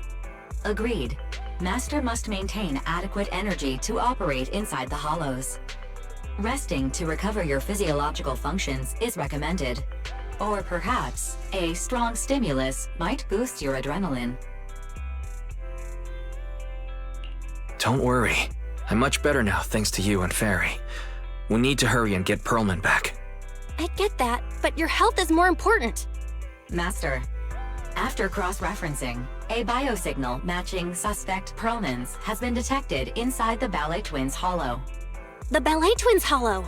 Agreed. Master must maintain adequate energy to operate inside the hollows. Resting to recover your physiological functions is recommended. Or perhaps, a strong stimulus might boost your adrenaline. Don't worry. I'm much better now, thanks to you and Fairy. We need to hurry and get Perlman back. I get that, but your health is more important. Master, after cross-referencing, a biosignal matching suspect Perlman's has been detected inside the Ballet Twins hollow. The Ballet Twins hollow.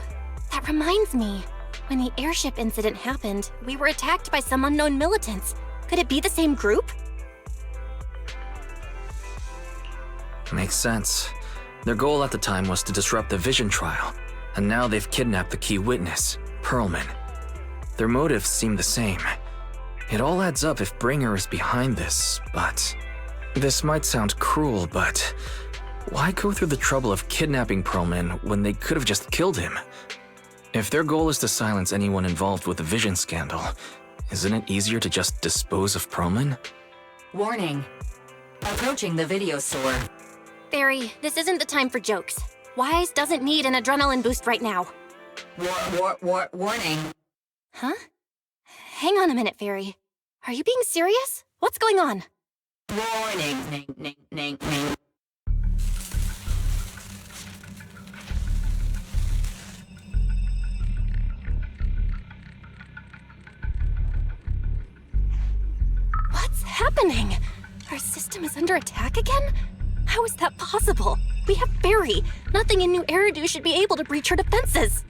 That reminds me. When the airship incident happened, we were attacked by some unknown militants. Could it be the same group? Makes sense. Their goal at the time was to disrupt the Vision trial, and now they've kidnapped the key witness, Perlman. Their motives seem the same. It all adds up if Bringer is behind this, but... This might sound cruel, but... Why go through the trouble of kidnapping Perlman when they could have just killed him? If their goal is to silence anyone involved with the Vision scandal, isn't it easier to just dispose of Perlman? Warning. Approaching the video store. Barry, this isn't the time for jokes. Wise doesn't need an adrenaline boost right now. Warning. Huh? Hang on a minute, Fairy. Are you being serious? What's going on? Warning. Ning. What's happening? Our system is under attack again? How is that possible? We have Barry. Nothing in Nью-Эриду should be able to breach her defenses.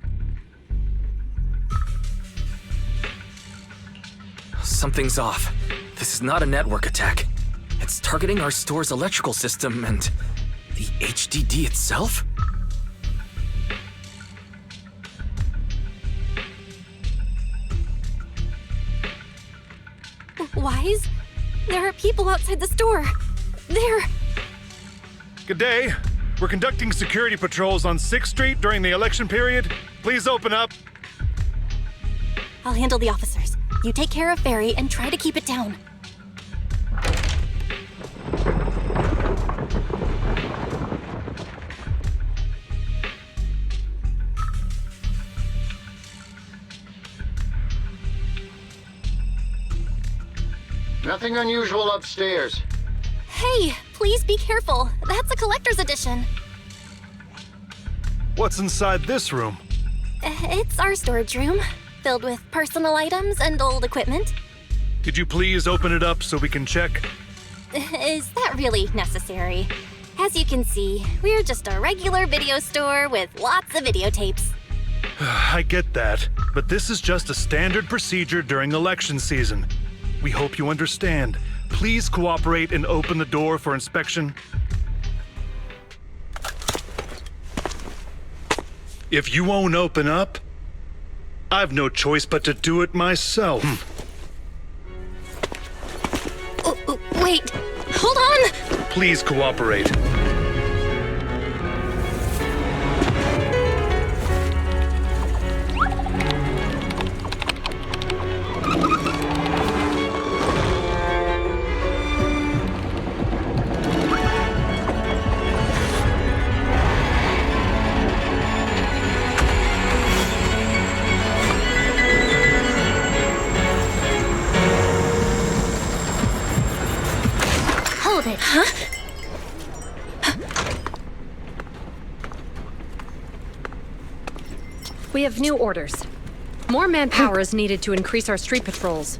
Something's off. This is not a network attack. It's targeting our store's electrical system and the HDD itself? Wise? There are people outside the store. They're... Good day. We're conducting security patrols on 6th Street during the election period. Please open up. I'll handle the officers. You take care of Barry and try to keep it down. Nothing unusual upstairs. Hey, please be careful. That's a collector's edition. What's inside this room? It's our storage room, filled with personal items and old equipment. Could you please open it up so we can check? Is that really necessary? As you can see, we're just a regular video store with lots of videotapes. I get that, but this is just a standard procedure during election season. We hope you understand. Please cooperate and open the door for inspection. If you won't open up, I've no choice but to do it myself. Wait, hold on! Please cooperate. Huh? We have new orders. More manpower is needed to increase our street patrols.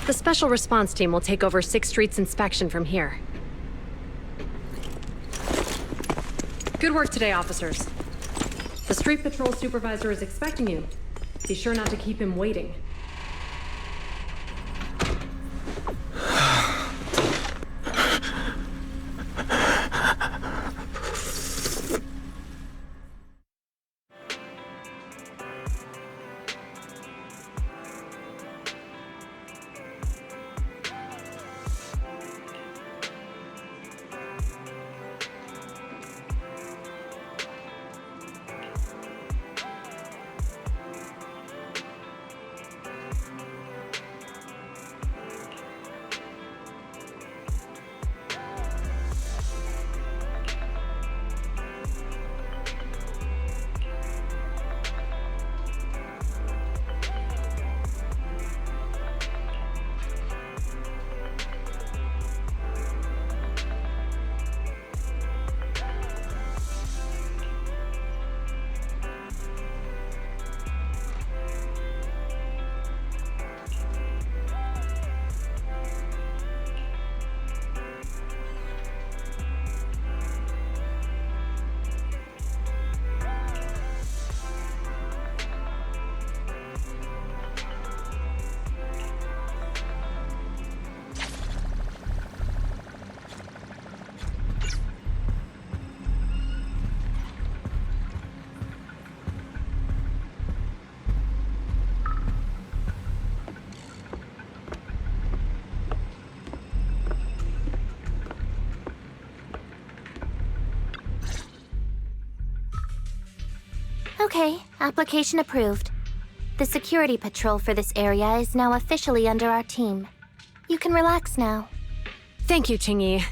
The special response team will take over 6th Street's inspection from here. Good work today, officers. The street patrol supervisor is expecting you. Be sure not to keep him waiting. Okay, application approved. The security patrol for this area is now officially under our team. You can relax now. Thank you, Qingyi.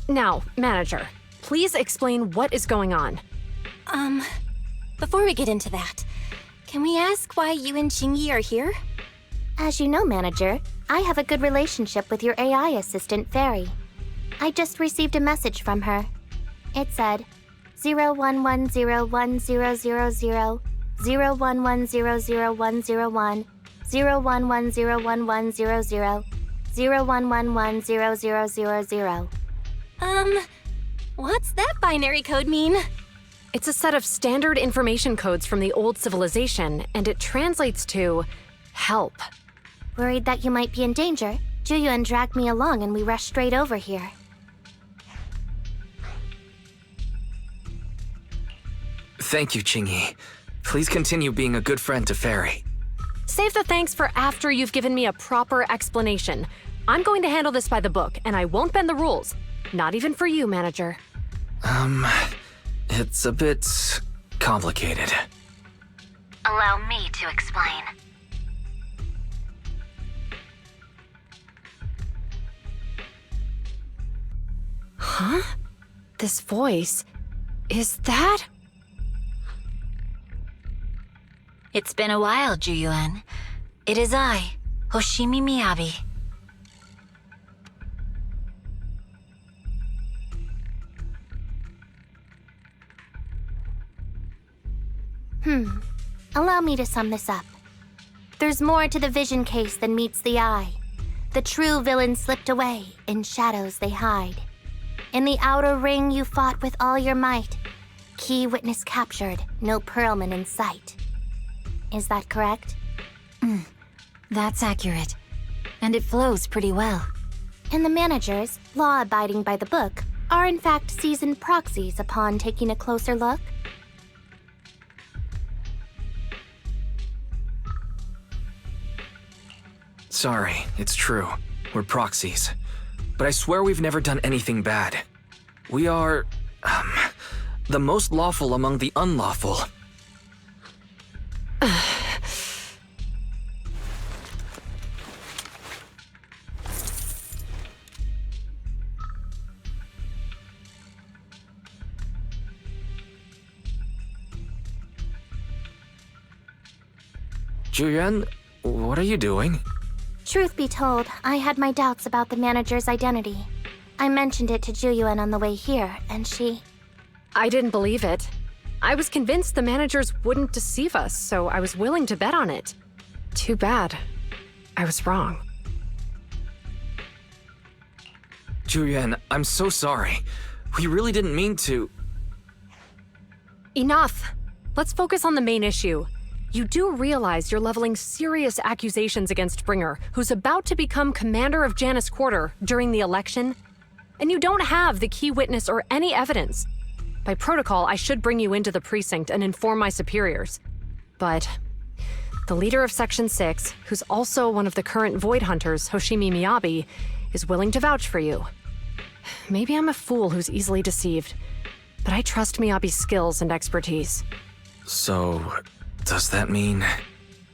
Now, manager, please explain what is going on. Before we get into that, can we ask why you and Qingyi are here? As you know, manager, I have a good relationship with your AI assistant, Fairy. I just received a message from her. It said, 01101000, 01100101, 01101100, 01110000. What's that binary code mean? It's a set of standard information codes from the old civilization, and it translates to help. Worried that you might be in danger, Juyuan dragged me along and we rushed straight over here. Thank you, Qingyi. Please continue being a good friend to Fairy. Save the thanks for after you've given me a proper explanation. I'm going to handle this by the book, and I won't bend the rules. Not even for you, manager. It's a bit complicated. Allow me to explain. Huh? This voice... is that... It's been a while, Juyuan. It is I, Hoshimi Miyabi. Allow me to sum this up. There's more to the vision case than meets the eye. The true villain slipped away, in shadows they hide. In the outer ring you fought with all your might. Key witness captured, no Perlman in sight. Is that correct? That's accurate. And it flows pretty well. And the managers, law-abiding by the book, are in fact seasoned proxies upon taking a closer look? Sorry, it's true. We're proxies. But I swear we've never done anything bad. We are, the most lawful among the unlawful. Juyuan, what are you doing? Truth be told, I had my doubts about the manager's identity. I mentioned it to Juyuan on the way here, and she... I didn't believe it. I was convinced the managers wouldn't deceive us, so I was willing to bet on it. Too bad. I was wrong. Juyuan, I'm so sorry. We really didn't mean to... Enough! Let's focus on the main issue. You do realize you're leveling serious accusations against Bringer, who's about to become commander of Janus Quarter during the election? And you don't have the key witness or any evidence. By protocol, I should bring you into the precinct and inform my superiors. But the leader of Section 6, who's also one of the current Void Hunters, Hoshimi Miyabi, is willing to vouch for you. Maybe I'm a fool who's easily deceived, but I trust Miyabi's skills and expertise. So, does that mean...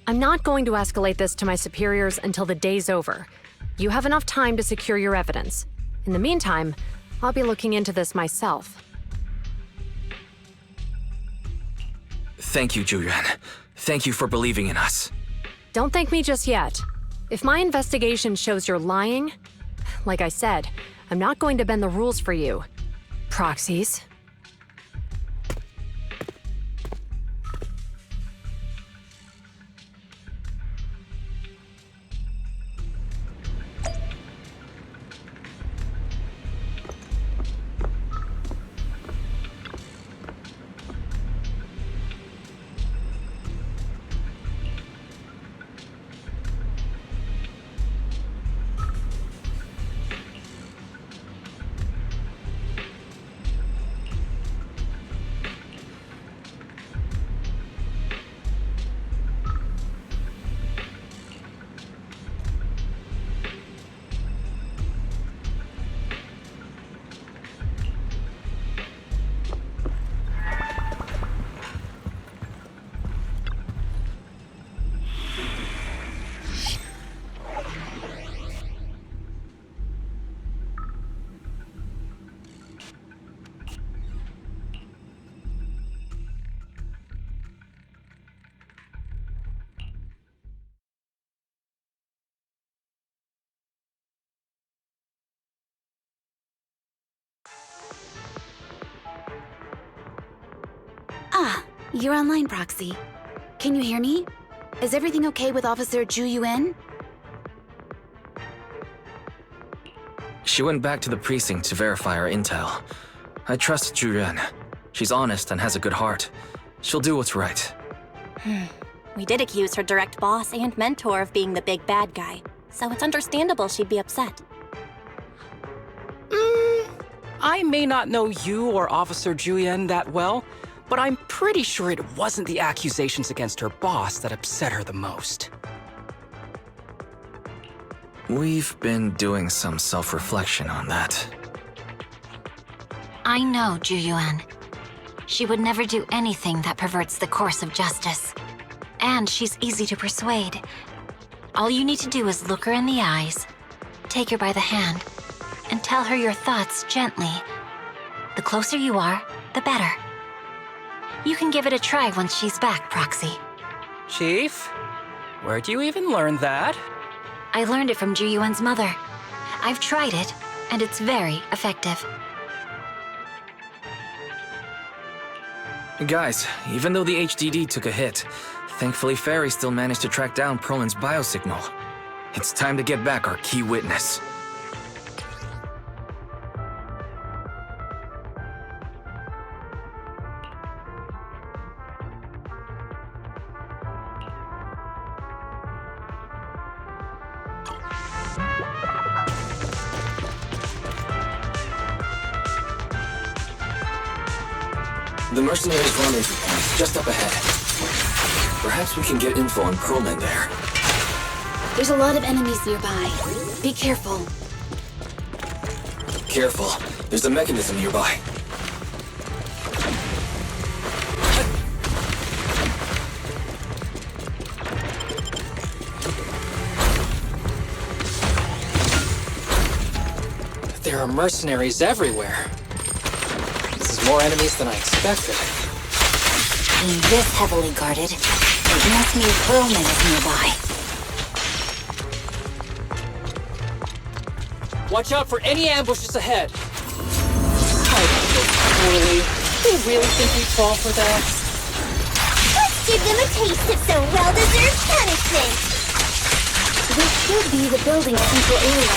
I'm not going to escalate this to my superiors until the day's over. You have enough time to secure your evidence. In the meantime, I'll be looking into this myself. Thank you, Juyuan. Thank you for believing in us. Don't thank me just yet. If my investigation shows you're lying, like I said, I'm not going to bend the rules for you. Proxies. You're online, Proxy. Can you hear me? Is everything okay with Officer Ju Yuan? She went back to the precinct to verify our intel. I trust Ju Yuan. She's honest and has a good heart. She'll do what's right. We did accuse her direct boss and mentor of being the big bad guy, so it's understandable she'd be upset. I may not know you or Officer Julian that well, but I'm pretty sure it wasn't the accusations against her boss that upset her the most. We've been doing some self-reflection on that. I know Ju Yuan. She would never do anything that perverts the course of justice. And she's easy to persuade. All you need to do is look her in the eyes, take her by the hand, and tell her your thoughts gently. The closer you are, the better. You can give it a try once she's back, Proxy. Chief, where'd you even learn that? I learned it from Ju Yuan's mother. I've tried it, and it's very effective. Guys, even though the HDD took a hit, thankfully Fairy still managed to track down Perlin's biosignal. It's time to get back our key witness. The mercenaries' rendezvous point is just up ahead. Perhaps we can get info on Perlin there. There's a lot of enemies nearby. Be careful. Careful, there's a mechanism nearby. There are mercenaries everywhere. This is more enemies than I expected. Being this heavily guarded, it must mean Perlman is nearby. Watch out for any ambushes ahead. I feel poorly. Do you really think we'd fall for that? Let's give them a taste of some well-deserved punishment! This should be the building's central area.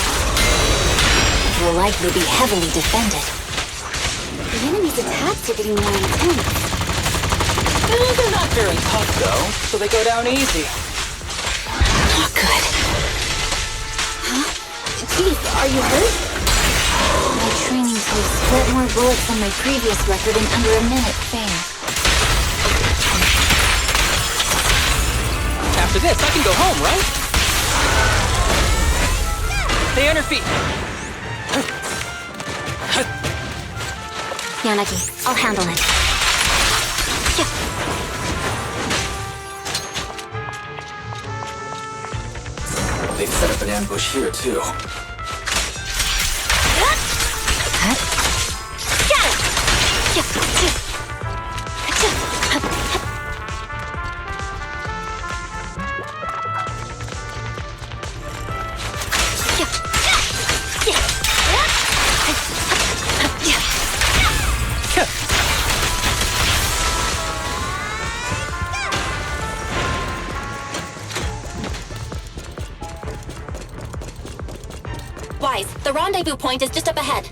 It will likely be heavily defended. The enemy's attacks are getting more intense. They're not very tough, though, so they go down easy. Not good. Huh? Chief, are you hurt? My training tool split more bullets than my previous record in under a minute failed. After this, I can go home, right? Stay on your feet. Yanagi, I'll handle it. They've set up an ambush here, too. Wise, the rendezvous point is just up ahead.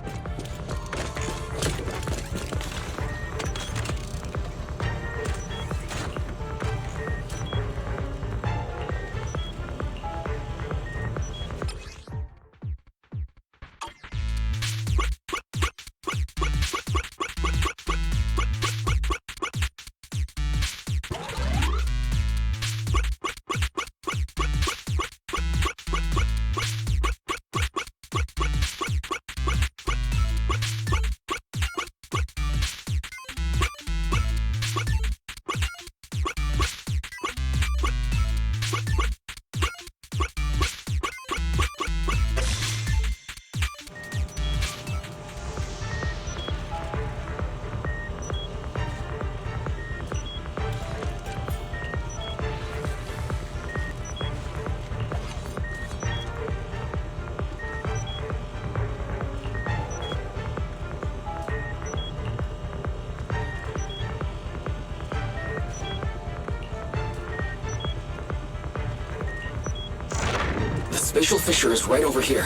spatial fissure is right over here.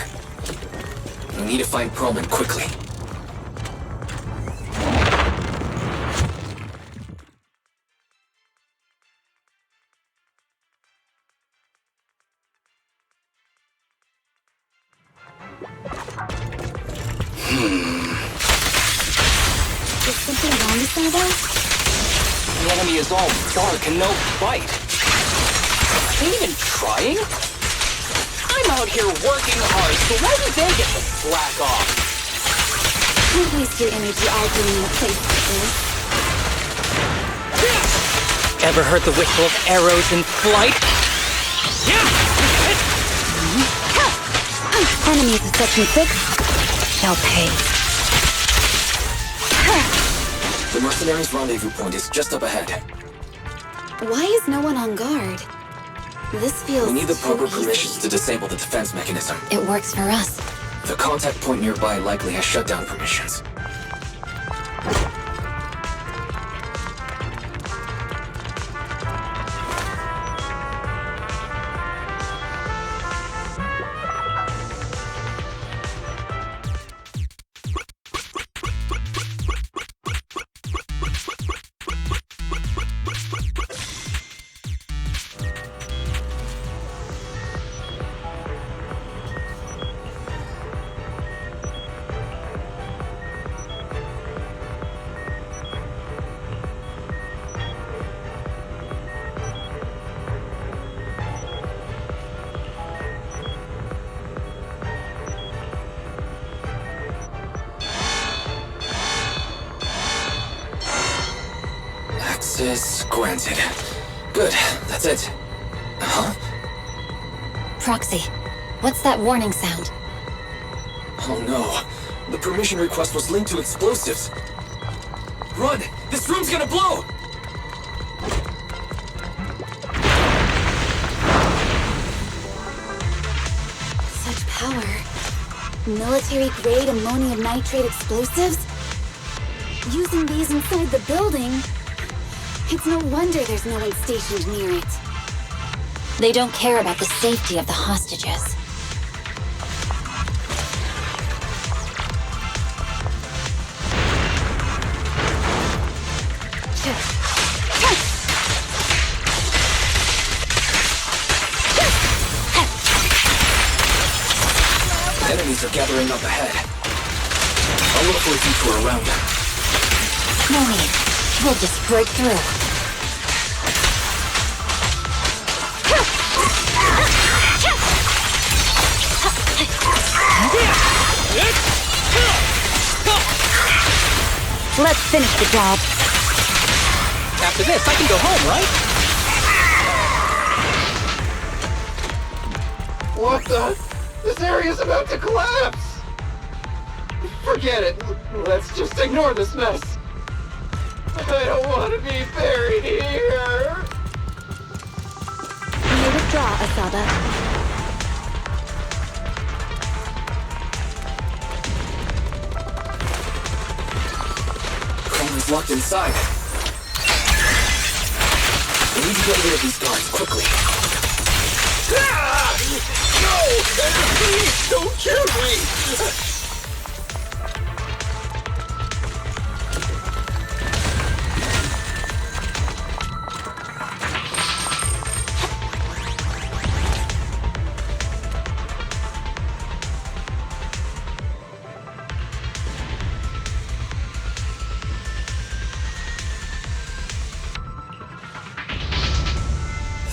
We need to find Perlman quickly. Is something wrong with my though? The enemy is all dark and no bite. Ain't even trying? I'm out here working hard, so why do they get to slack off? Don't waste your energy arguing in a place like this. Ever heard the whistle of arrows in flight? Enemies of Section 6 shall pay. The mercenaries' rendezvous point is just up ahead. Why is no one on guard? This feels We need the proper too easy. permissions to disable the defense mechanism. It works for us. The contact point nearby likely has shutdown permissions. Access granted. Good, that's it. Huh? Proxy, what's that warning sound? Oh no. The permission request was linked to explosives. Run! This room's gonna blow! Such power. Military-grade ammonium nitrate explosives? Using these inside the building? It's no wonder there's no one stationed near it. They don't care about the safety of the hostages. Enemies are gathering up ahead. I'll look for a detour around them. No need. We'll just break through. Let's finish the job. After this, I can go home, right? What the? This area's about to collapse! Forget it. Let's just ignore this mess. I don't want to be buried here. You may withdraw, Asaba. Perlman's locked inside. We need to get rid of these guards quickly. Ah! No! Please don't kill me!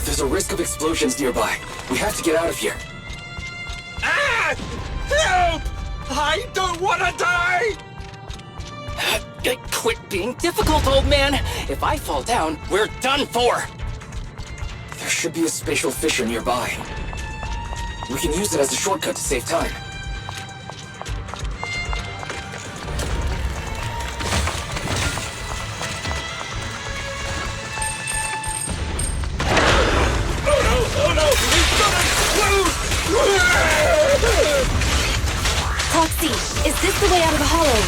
There's a risk of explosions nearby. We have to get out of here. Ah! Help! I don't want to die! Quit being difficult, old man! If I fall down, we're done for! There should be a spatial fissure nearby. We can use it as a shortcut to save time. Prokxi, is this the way out of the hollow?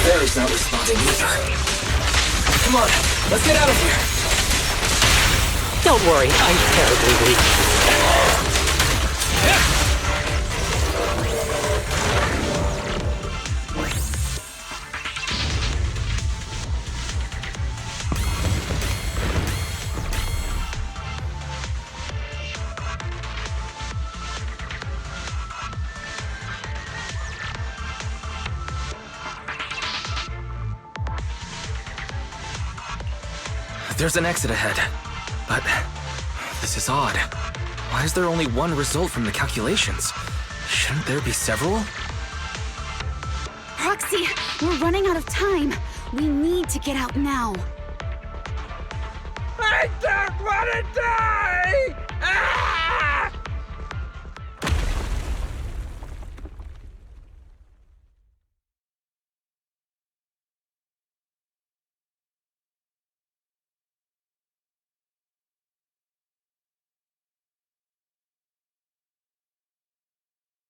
Barry's not responding either. Come on, let's get out of here. Don't worry, I'm terribly weak. There's an exit ahead, but this is odd. Why is there only one result from the calculations? Shouldn't there be several? Proxy, we're running out of time. We need to get out now. I don't want to die! Ah!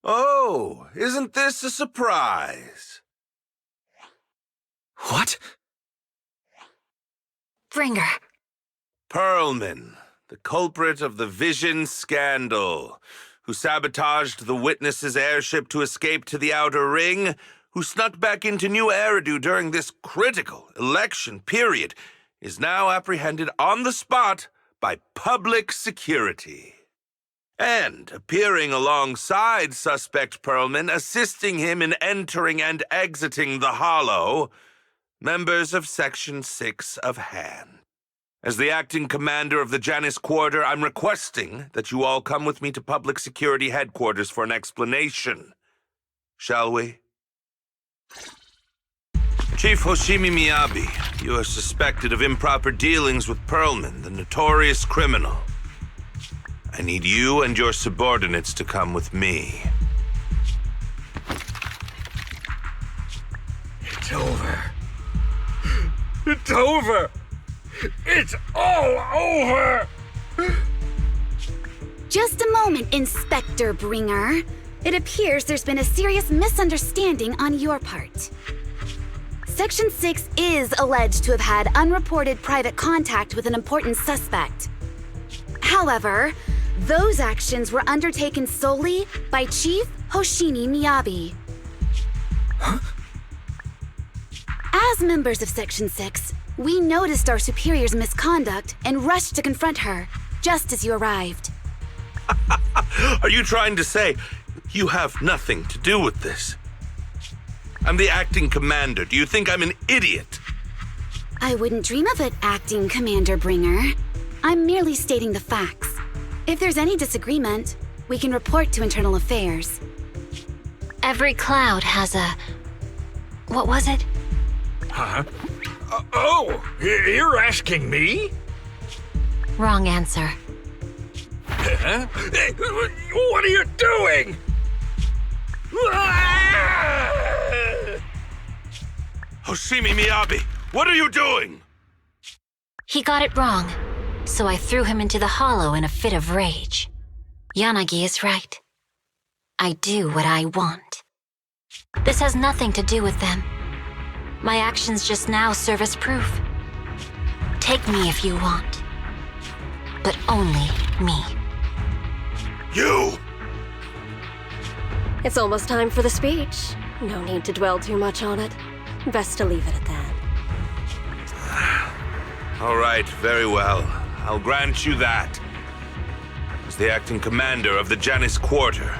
Oh, isn't this a surprise? What? Bringer. Perlman, the culprit of the Vision scandal, who sabotaged the Witness's airship to escape to the Outer Ring, who snuck back into Nью-Эриду during this critical election period, is now apprehended on the spot by public security. And appearing alongside suspect Perlman, assisting him in entering and exiting the Hollow, members of Section 6 of Han. As the acting commander of the Janus Quarter, I'm requesting that you all come with me to Public Security Headquarters for an explanation. Shall we? Chief Hoshimi Miyabi, you are suspected of improper dealings with Perlman, the notorious criminal. I need you and your subordinates to come with me. It's over. It's over! It's all over! Just a moment, Inspector Bringer. It appears there's been a serious misunderstanding on your part. Section 6 is alleged to have had unreported private contact with an important suspect. However, those actions were undertaken solely by Chief Hoshimi Miyabi. Huh? As members of Section 6, we noticed our superior's misconduct and rushed to confront her, just as you arrived. Are you trying to say you have nothing to do with this? I'm the acting commander. Do you think I'm an idiot? I wouldn't dream of it, Acting Commander Bringer. I'm merely stating the facts. If there's any disagreement, we can report to Internal Affairs. Every cloud has a... What was it? Huh? You're asking me? Wrong answer. Huh? What are you doing? Hoshimi Miyabi, what are you doing? He got it wrong, so I threw him into the hollow in a fit of rage. Yanagi is right. I do what I want. This has nothing to do with them. My actions just now serve as proof. Take me if you want. But only me. You! It's almost time for the speech. No need to dwell too much on it. Best to leave it at that. All right, very well. I'll grant you that. As the acting commander of the Janus Quarter.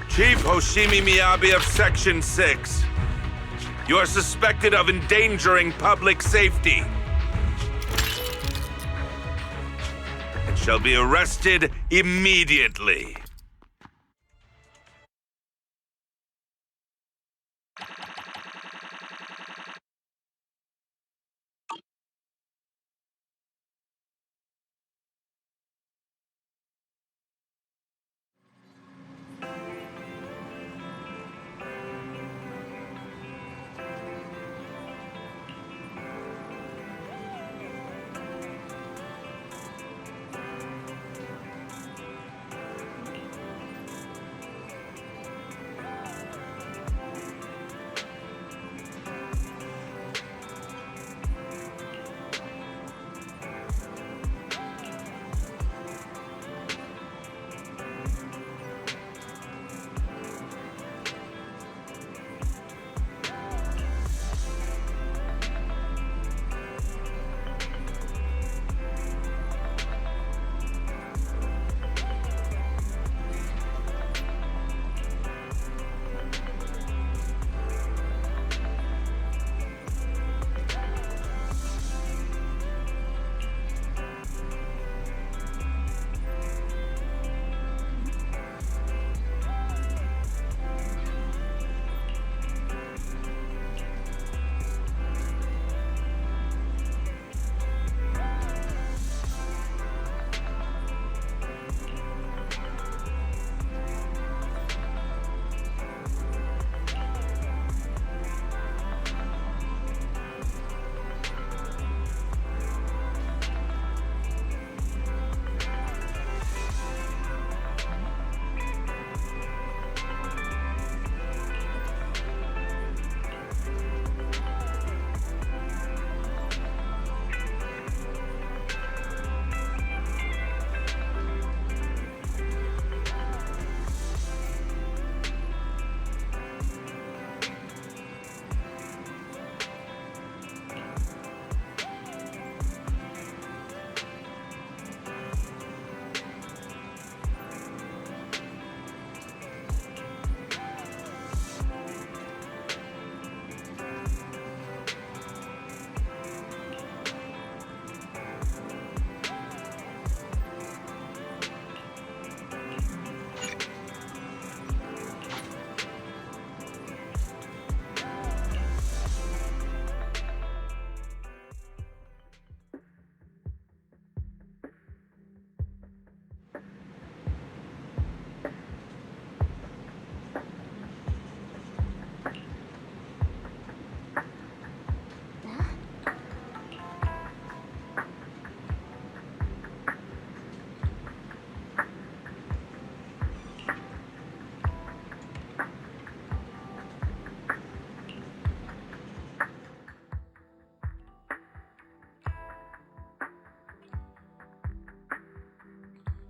Chief Hoshimi Miyabi of Section 6. You are suspected of endangering public safety. And shall be arrested immediately.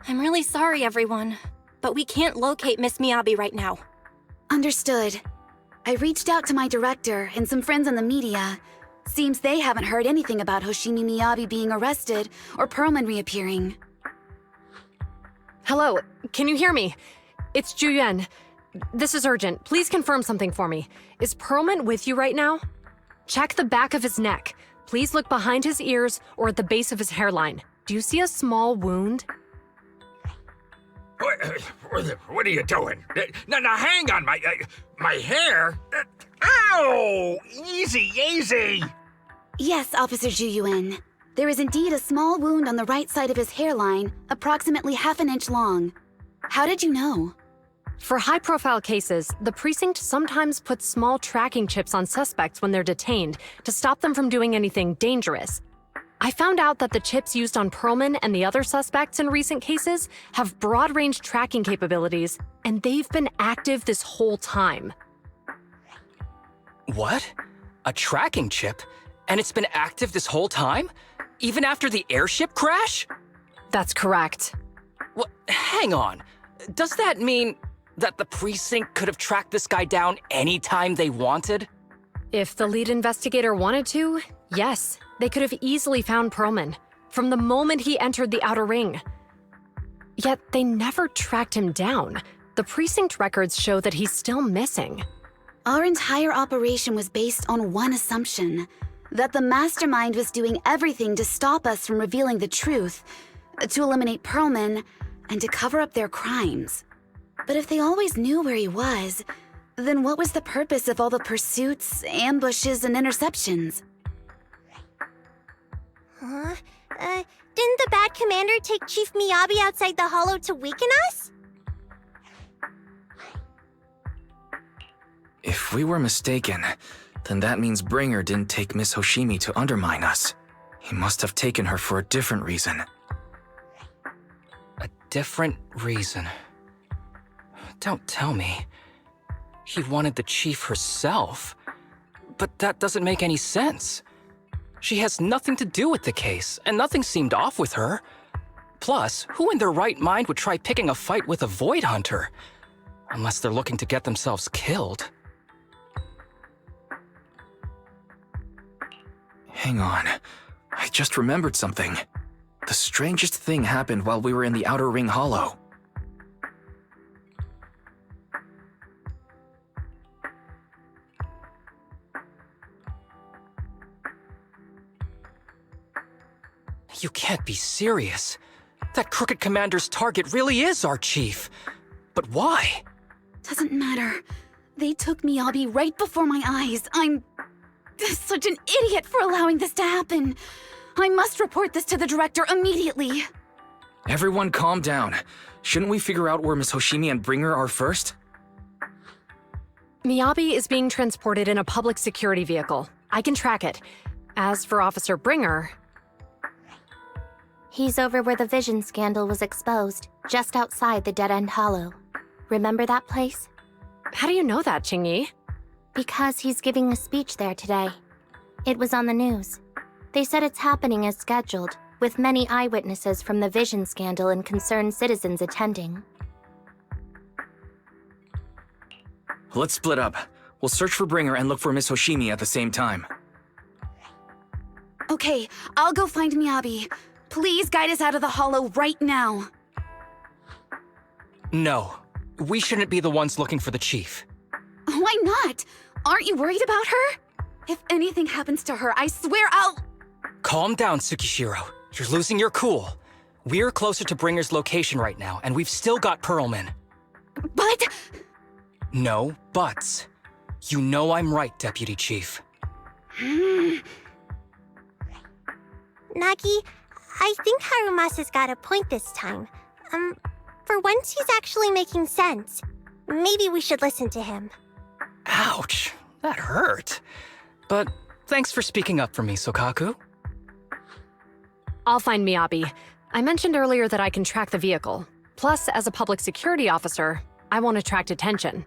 I'm really sorry, everyone, but we can't locate Miss Miyabi right now. Understood. I reached out to my director and some friends in the media. Seems they haven't heard anything about Hoshimi Miyabi being arrested or Perlman reappearing. Hello, can you hear me? It's Juyuan. This is urgent. Please confirm something for me. Is Perlman with you right now? Check the back of his neck. Please look behind his ears or at the base of his hairline. Do you see a small wound? What are you doing? Now hang on, my hair? Ow! Easy, easy! Yes, Officer Juyuan. There is indeed a small wound on the right side of his hairline, approximately half an inch long. How did you know? For high-profile cases, the precinct sometimes puts small tracking chips on suspects when they're detained to stop them from doing anything dangerous. I found out that the chips used on Perlman and the other suspects in recent cases have broad-range tracking capabilities, and they've been active this whole time. What? A tracking chip? And it's been active this whole time? Even after the airship crash? That's correct. Well, hang on. Does that mean that the precinct could have tracked this guy down anytime they wanted? If the lead investigator wanted to, yes, they could have easily found Perlman from the moment he entered the outer ring. Yet they never tracked him down. The precinct records show that he's still missing. Our entire operation was based on one assumption, that the mastermind was doing everything to stop us from revealing the truth, to eliminate Perlman, and to cover up their crimes. But if they always knew where he was, then what was the purpose of all the pursuits, ambushes, and interceptions? Didn't the bad commander take Chief Miyabi outside the hollow to weaken us? If we were mistaken, then that means Bringer didn't take Miss Hoshimi to undermine us. He must have taken her for a different reason. A different reason? Don't tell me. He wanted the chief herself. But that doesn't make any sense. She has nothing to do with the case, and nothing seemed off with her. Plus, who in their right mind would try picking a fight with a Void Hunter? Unless they're looking to get themselves killed. Hang on. I just remembered something. The strangest thing happened while we were in the Outer Ring Hollow. You can't be serious. That crooked commander's target really is our chief. But why? Doesn't matter. They took Miyabi right before my eyes. I'm such an idiot for allowing this to happen. I must report this to the director immediately. Everyone calm down. Shouldn't we figure out where Miss Hoshimi and Bringer are first? Miyabi is being transported in a public security vehicle. I can track it. As for Officer Bringer... He's over where the vision scandal was exposed, just outside the Dead End Hollow. Remember that place? How do you know that, Qingyi? Because he's giving a speech there today. It was on the news. They said it's happening as scheduled, with many eyewitnesses from the vision scandal and concerned citizens attending. Let's split up. We'll search for Bringer and look for Miss Hoshimi at the same time. Okay, I'll go find Miyabi. Please guide us out of the hollow right now. No. We shouldn't be the ones looking for the chief. Why not? Aren't you worried about her? If anything happens to her, I swear I'll... Calm down, Tsukishiro. You're losing your cool. We're closer to Bringer's location right now, and we've still got Perlman. But... No buts. You know I'm right, Deputy Chief. Nagi, I think Harumasa's got a point this time. For once he's actually making sense. Maybe we should listen to him. Ouch, that hurt. But thanks for speaking up for me, Sokaku. I'll find Miyabi. I mentioned earlier that I can track the vehicle. Plus, as a public security officer, I won't attract attention.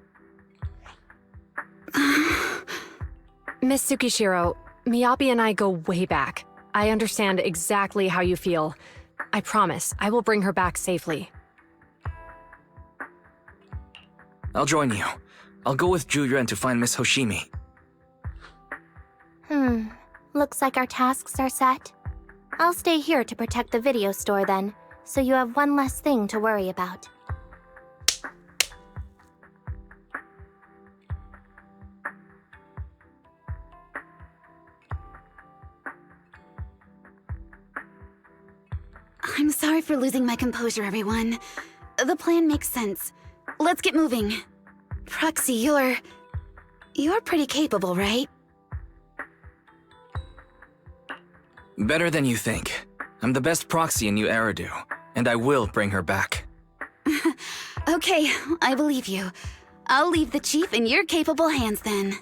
Miss Tsukishiro, Miyabi and I go way back. I understand exactly how you feel. I promise, I will bring her back safely. I'll join you. I'll go with Ju-Yuan to find Miss Hoshimi. Looks like our tasks are set. I'll stay here to protect the video store then, so you have one less thing to worry about. I'm sorry for losing my composure, everyone. The plan makes sense. Let's get moving. Prokси, you're pretty capable, right? Better than you think. I'm the best Prokси in Nью-Эриду, and I will bring her back. Okay, I believe you. I'll leave the chief in your capable hands then.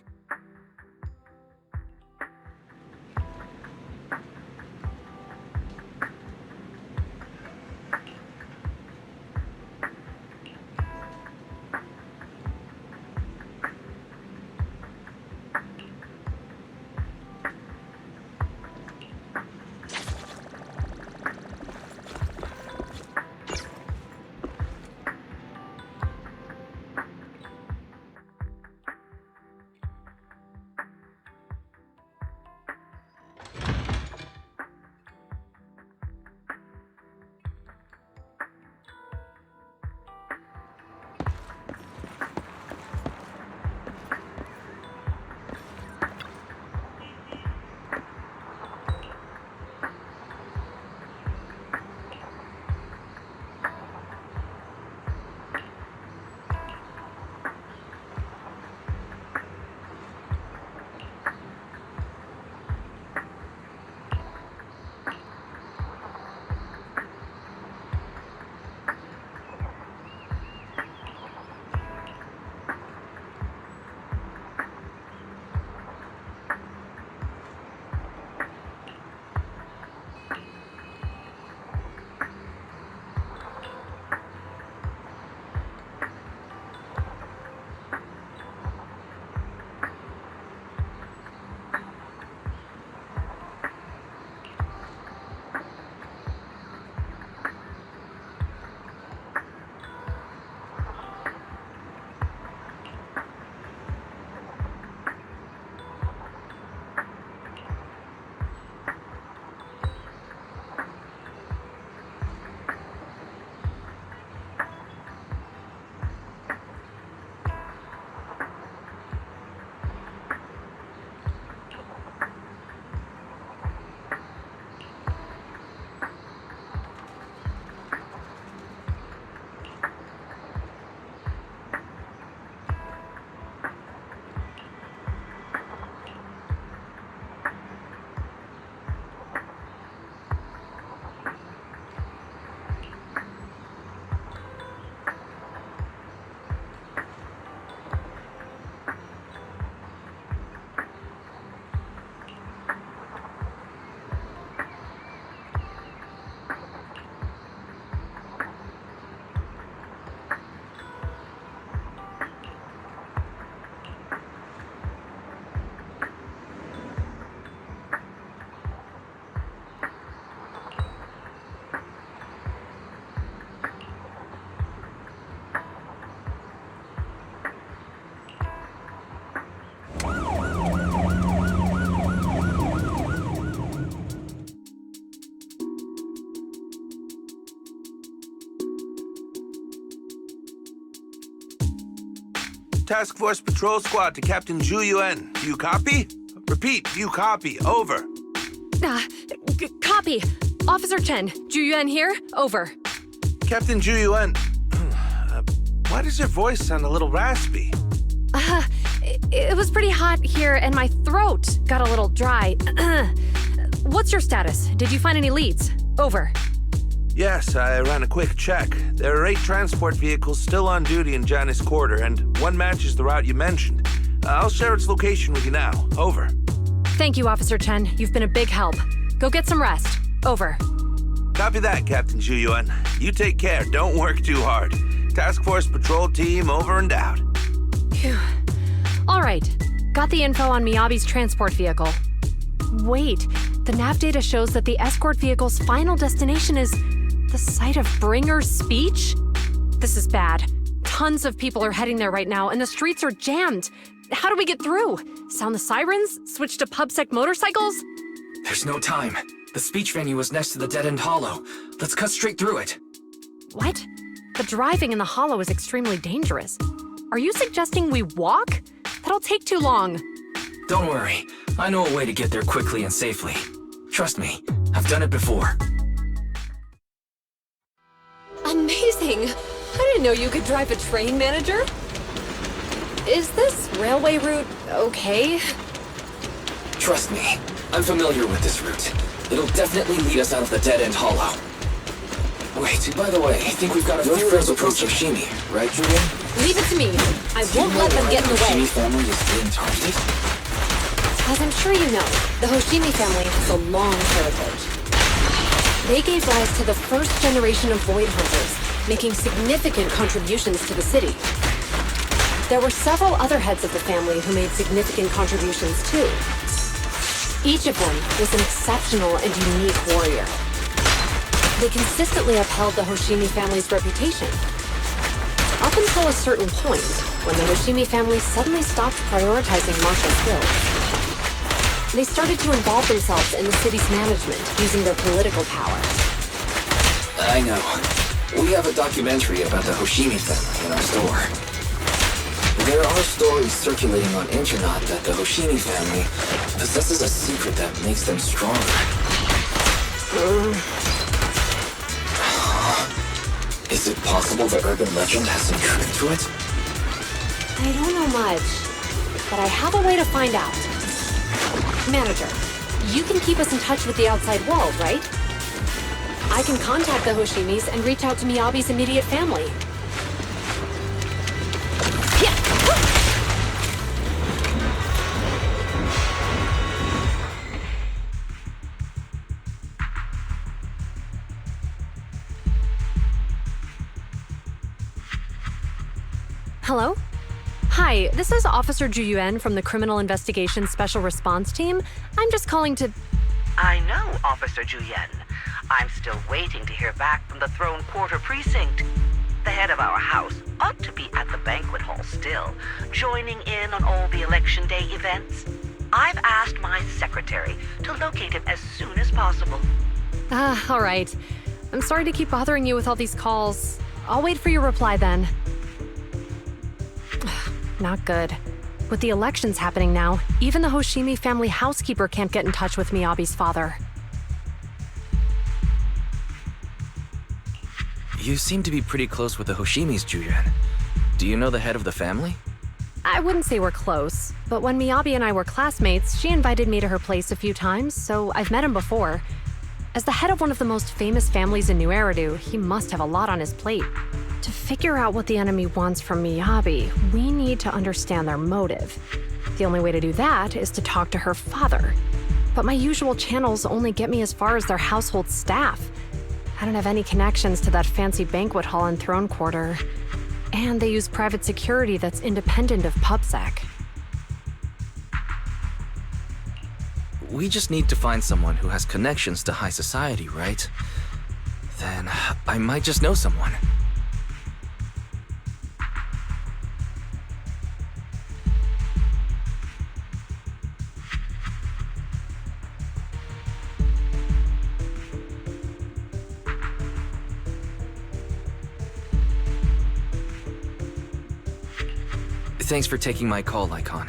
Task Force Patrol Squad to Captain Ju-Yuan. Do you copy? Repeat, do you copy? Over. Copy. Officer Chen, Ju-Yuan here. Over. Captain Ju-Yuan, why does your voice sound a little raspy? It was pretty hot here and my throat got a little dry. What's your status? Did you find any leads? Over. Yes, I ran a quick check. There are 8 transport vehicles still on duty in Janus Quarter, and one matches the route you mentioned. I'll share its location with you now. Over. Thank you, Officer Chen. You've been a big help. Go get some rest. Over. Copy that, Captain Ju-Yuan. You take care. Don't work too hard. Task Force Patrol Team over and out. Phew. All right. Got the info on Miyabi's transport vehicle. Wait. The nav data shows that the escort vehicle's final destination is The site of Bringer's speech? This is bad. Tons of people are heading there right now, and the streets are jammed. How do we get through? Sound the sirens? Switch to PubSec motorcycles? There's no time. The speech venue is next to the dead-end hollow. Let's cut straight through it. What? The driving in the hollow is extremely dangerous. Are you suggesting we walk? That'll take too long. Don't worry. I know a way to get there quickly and safely. Trust me, I've done it before. Amazing! I didn't know you could drive a train, manager. Is this railway route okay? Trust me, I'm familiar with this route. It'll definitely lead us out of the dead-end hollow. Wait, by the way, I think we've got a few roads approaching Hoshimi, right, Julian? Leave it to me. I won't let them get in the way. The Hoshimi family is being targeted? As I'm sure you know, the Hoshimi family has a long heritage. They gave rise to the first generation of Void Hunters, making significant contributions to the city. There were several other heads of the family who made significant contributions too. Each of them was an exceptional and unique warrior. They consistently upheld the Hoshimi family's reputation. Up until a certain point, when the Hoshimi family suddenly stopped prioritizing martial skills. They started to involve themselves in the city's management, using their political power. I know. We have a documentary about the Hoshimi family in our store. There are stories circulating on internet that the Hoshimi family possesses a secret that makes them stronger. Is it possible the urban legend has some truth to it? I don't know much, but I have a way to find out. Manager, you can keep us in touch with the outside world, right? I can contact the Hoshimis and reach out to Miyabi's immediate family. Hello? Hi, this is Officer Juyuan from the Criminal Investigation Special Response Team. I'm just calling to... I know, Officer Juyuan. I'm still waiting to hear back from the Throne Quarter Precinct. The head of our house ought to be at the banquet hall still, joining in on all the Election Day events. I've asked my secretary to locate him as soon as possible. All right. I'm sorry to keep bothering you with all these calls. I'll wait for your reply then. Not good. With the elections happening now, even the Hoshimi family housekeeper can't get in touch with Miyabi's father. You seem to be pretty close with the Hoshimis, Juyuan. Do you know the head of the family? I wouldn't say we're close, but when Miyabi and I were classmates, she invited me to her place a few times, so I've met him before. As the head of one of the most famous families in Nью-Эриду, he must have a lot on his plate. To figure out what the enemy wants from Miyabi, we need to understand their motive. The only way to do that is to talk to her father. But my usual channels only get me as far as their household staff. I don't have any connections to that fancy banquet hall in Throne Quarter. And they use private security that's independent of PubSec. We just need to find someone who has connections to high society, right? Then I might just know someone. Thanks for taking my call, Icon.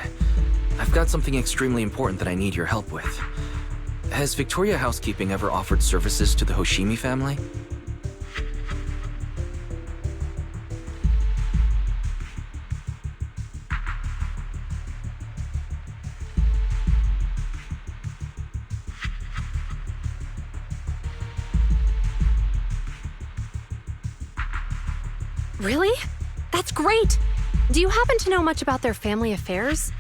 I've got something extremely important that I need your help with. Has Victoria Housekeeping ever offered services to the Hoshimi family? Really? That's great! Do you happen to know much about their family affairs?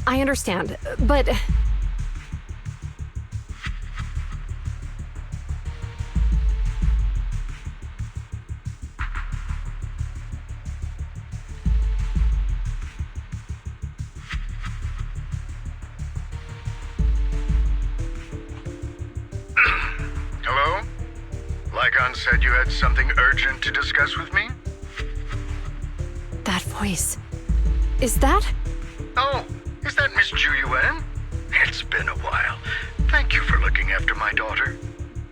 I understand, but... Hello? Lycon said you had something urgent to discuss with me? That voice... Is that? Oh, is that Miss Ju-Yuan? It's been a while. Thank you for looking after my daughter.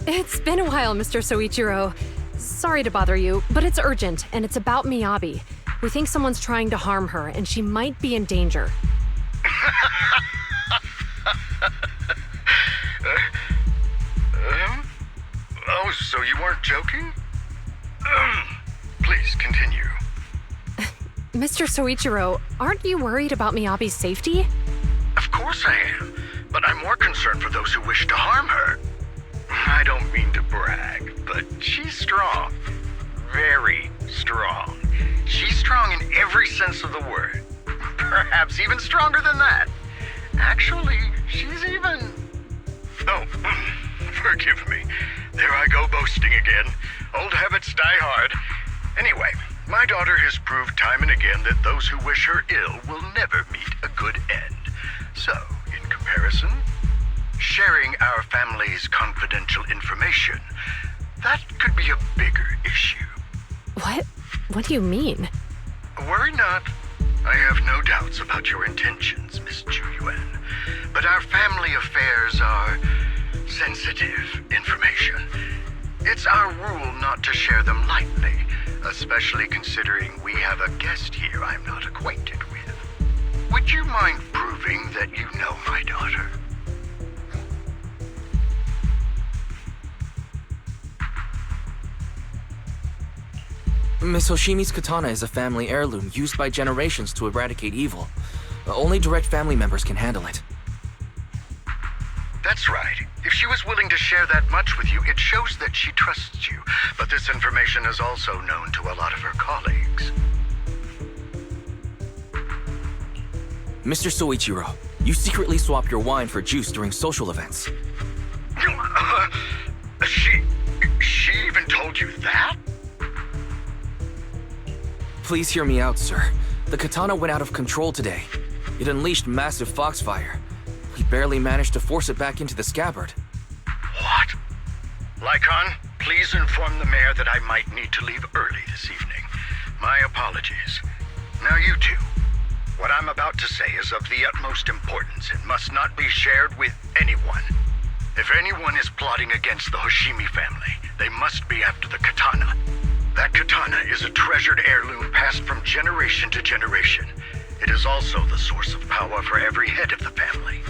It's been a while, Mr. Soichiro. Sorry to bother you, but it's urgent, and it's about Miyabi. We think someone's trying to harm her, and she might be in danger. Oh, so you weren't joking? Please, continue. Mr. Soichiro, aren't you worried about Miyabi's safety? Of course I am, but I'm more concerned for those who wish to harm her. I don't mean to brag, but she's strong. Very strong. She's strong in every sense of the word. Perhaps even stronger than that. Actually, she's even... Oh, forgive me. There I go boasting again. Old habits die hard. Anyway, my daughter has proved time and again that those who wish her ill will never meet a good end. So, in comparison, sharing our family's confidential information, that could be a bigger issue. What? What do you mean? Worry not. I have no doubts about your intentions, Miss Ju-Yuan. But our family affairs are sensitive information. It's our rule not to share them lightly, especially considering we have a guest here I'm not acquainted with. Would you mind proving that you know my daughter? Miss Hoshimi's katana is a family heirloom used by generations to eradicate evil. Only direct family members can handle it. That's right. If she was willing to share that much with you, it shows that she trusts you. But this information is also known to a lot of her colleagues. Mr. Soichiro, you secretly swap your wine for juice during social events. She even told you that? Please hear me out, sir. The katana went out of control today. It unleashed massive foxfire. We barely managed to force it back into the scabbard. What? Lycon, please inform the mayor that I might need to leave early this evening. My apologies. Now you two. What I'm about to say is of the utmost importance and must not be shared with anyone. If anyone is plotting against the Hoshimi family, they must be after the katana. That katana is a treasured heirloom passed from generation to generation. It is also the source of power for every head of the family.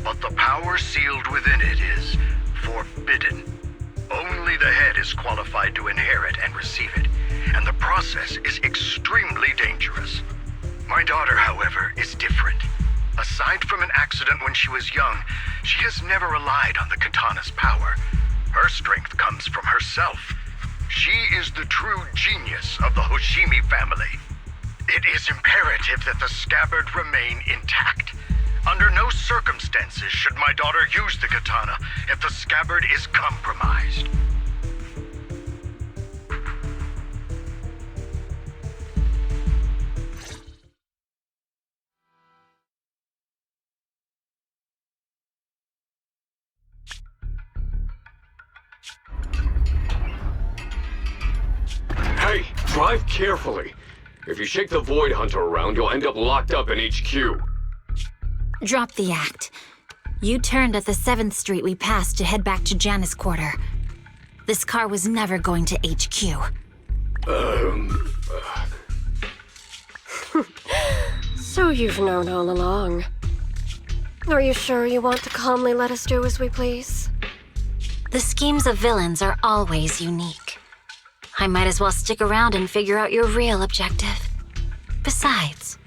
But the power sealed within it is forbidden. Only the head is qualified to inherit and receive it, and the process is extremely dangerous. My daughter, however, is different. Aside from an accident when she was young, she has never relied on the katana's power. Her strength comes from herself. She is the true genius of the Hoshimi family. It is imperative that the scabbard remain intact. Under no circumstances should my daughter use the katana if the scabbard is compromised. Hey, drive carefully. If you shake the Void Hunter around, you'll end up locked up in HQ. Drop the act. You turned at the 7th Street we passed to head back to Janus Quarter. This car was never going to HQ. So you've known all along. Are you sure you want to calmly let us do as we please? The schemes of villains are always unique. I might as well stick around and figure out your real objective. Besides,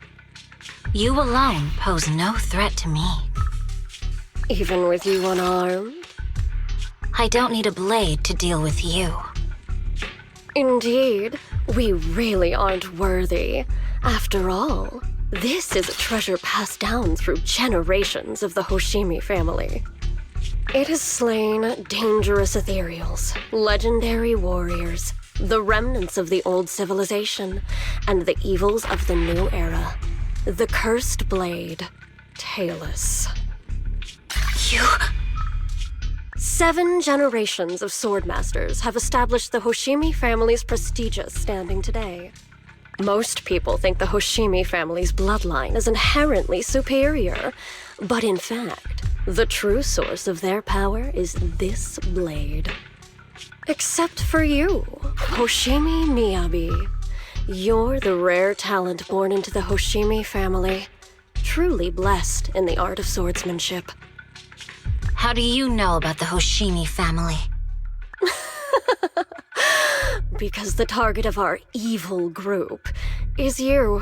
you alone pose no threat to me. Even with you unarmed? I don't need a blade to deal with you. Indeed, we really aren't worthy. After all, This is a treasure passed down through generations of the Hoshimi family. It has slain dangerous ethereals, legendary warriors, the remnants of the old civilization, and the evils of the new era. The cursed blade, Tailless. You... 7 generations of swordmasters have established the Hoshimi family's prestigious standing today. Most people think the Hoshimi family's bloodline is inherently superior, but in fact, the true source of their power is this blade. Except for you, Hoshimi Miyabi. You're the rare talent born into the Hoshimi family, truly blessed in the art of swordsmanship. How do you know about the Hoshimi family? Because the target of our evil group is you.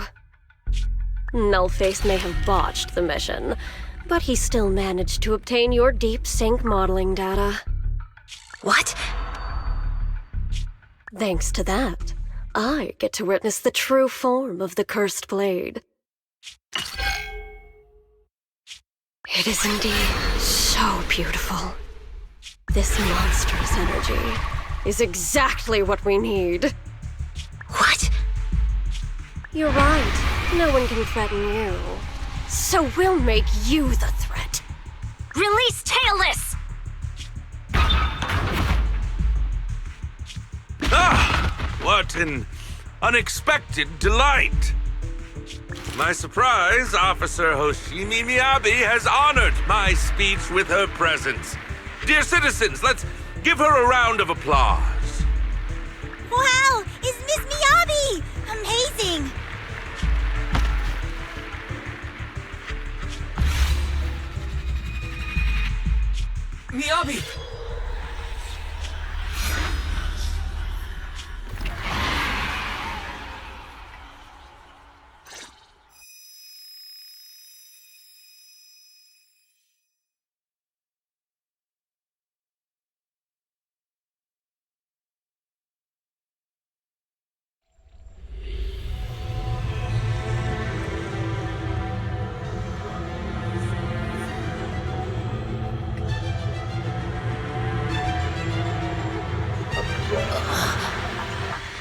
Nullface may have botched the mission, but he still managed to obtain your deep sync modeling data. What? Thanks to that, I get to witness the true form of the cursed blade. It is indeed so beautiful. This monstrous energy is exactly what we need. What? You're right. No one can threaten you. So we'll make you the threat. Release Tailless! Ah! What an unexpected delight! To my surprise, Officer Hoshimi Miyabi has honored my speech with her presence. Dear citizens, let's give her a round of applause. Wow! Is Miss Miyabi! Amazing! Miyabi!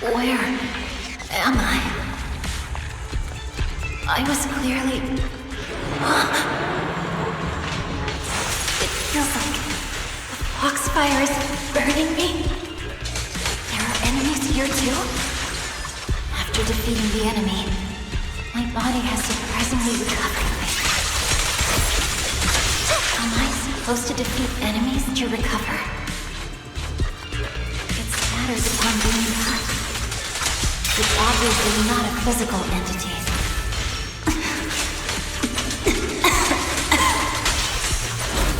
Where am I? I was clearly... It feels like the foxfire is burning me. There are enemies here too? After defeating the enemy, my body has surprisingly recovered. Am I supposed to defeat enemies to recover? It scatters upon being cut. It's obviously not a physical entity.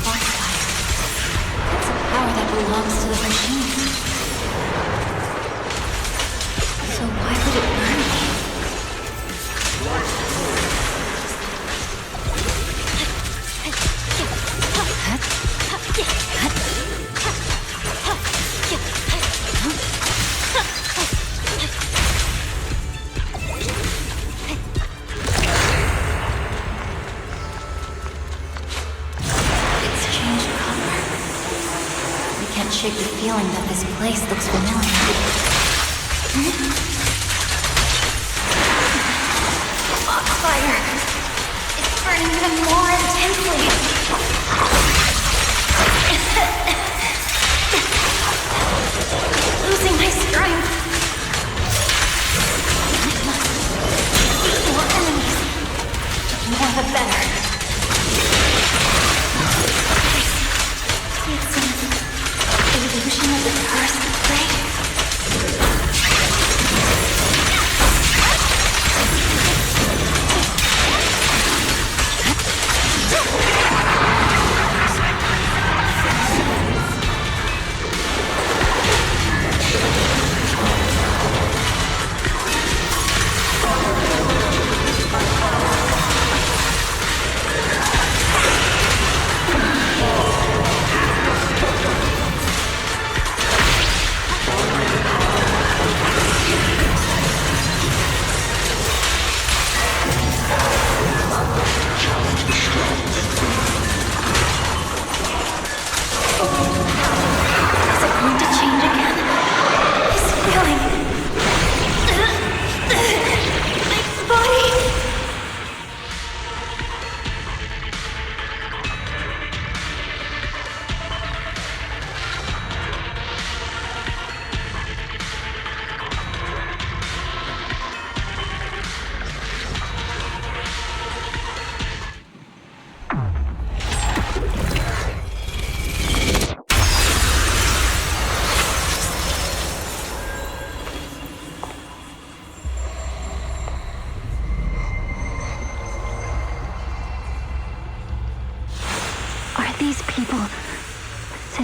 Foxfire. It's a power that belongs to the machine. So why would it burn me? Shake the feeling that this place looks familiar. Foxfire! It's burning even more intensely! Losing my strength! I must defeat more enemies. The more the better. It seems... illusion of the cursed blade.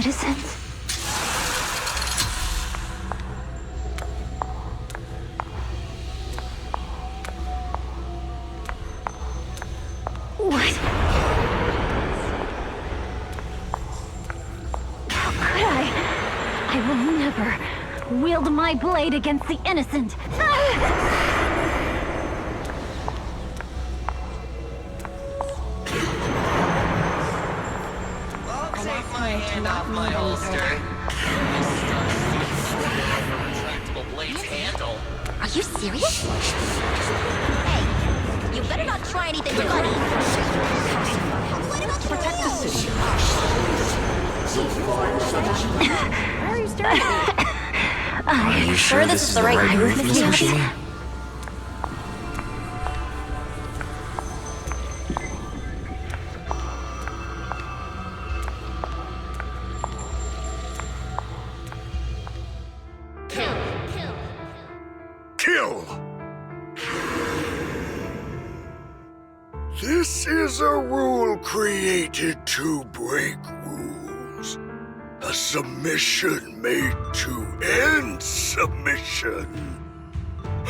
citizens. What? How could I? I will never wield my blade against the innocent. Take my hand off my holster. Retractable blade's handle. Are you serious? Hey, you better not try anything funny. Protect the city. Why are you staring at me? Are you sure this is the right move, Miss Hoshimi? Kill! This is a rule created to break rules. A submission made to end submission.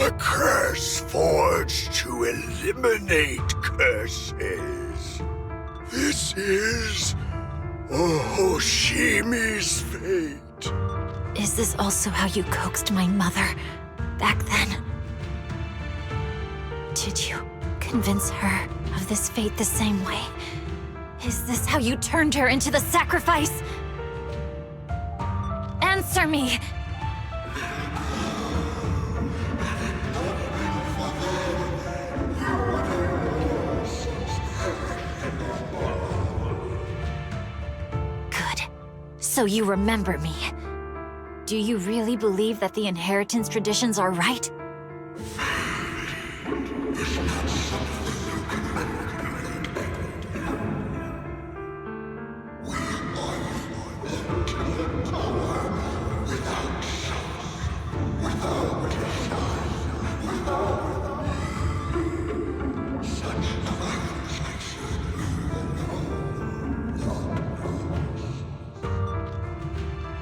A curse forged to eliminate curses. This is Hoshimi's fate. Is this also how you coaxed my mother back then? Did you convince her of this fate the same way? Is this how you turned her into the sacrifice? Answer me! Good. So you remember me. Do you really believe that the inheritance traditions are right?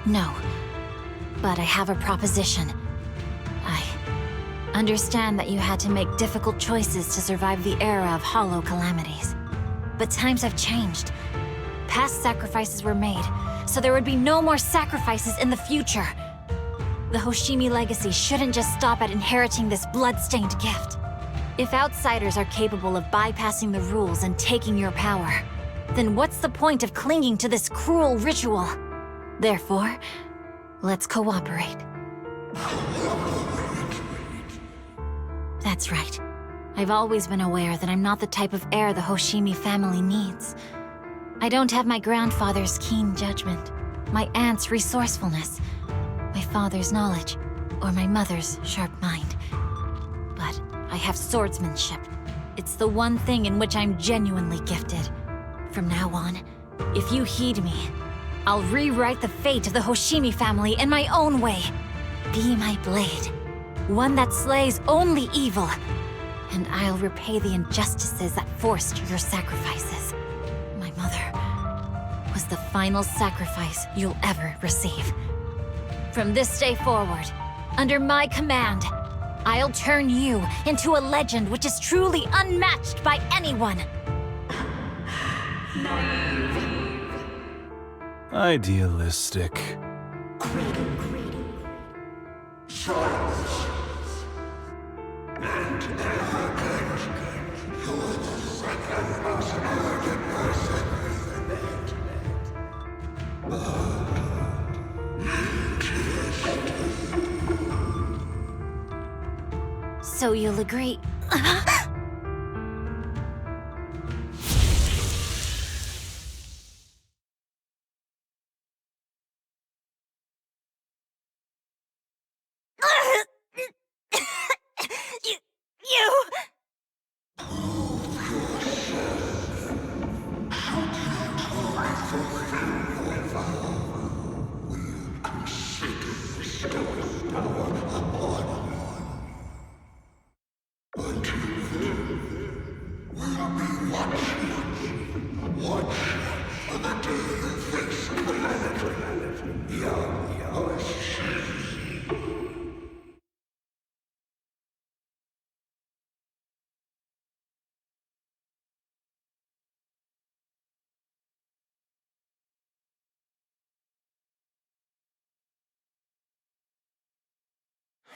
No. But I have a proposition. I understand that you had to make difficult choices to survive the era of hollow calamities. But times have changed. Past sacrifices were made, so there would be no more sacrifices in the future. The Hoshimi legacy shouldn't just stop at inheriting this blood-stained gift. If outsiders are capable of bypassing the rules and taking your power, then what's the point of clinging to this cruel ritual? Therefore, let's cooperate. That's right. I've always been aware that I'm not the type of heir the Hoshimi family needs. I don't have my grandfather's keen judgment, my aunt's resourcefulness, my father's knowledge, or my mother's sharp mind. But I have swordsmanship. It's the one thing in which I'm genuinely gifted. From now on, if you heed me, I'll rewrite the fate of the Hoshimi family in my own way. Be my blade, one that slays only evil, and I'll repay the injustices that forced your sacrifices. My mother was the final sacrifice you'll ever receive. From this day forward, under my command, I'll turn you into a legend which is truly unmatched by anyone. Idealistic. So you'll agree.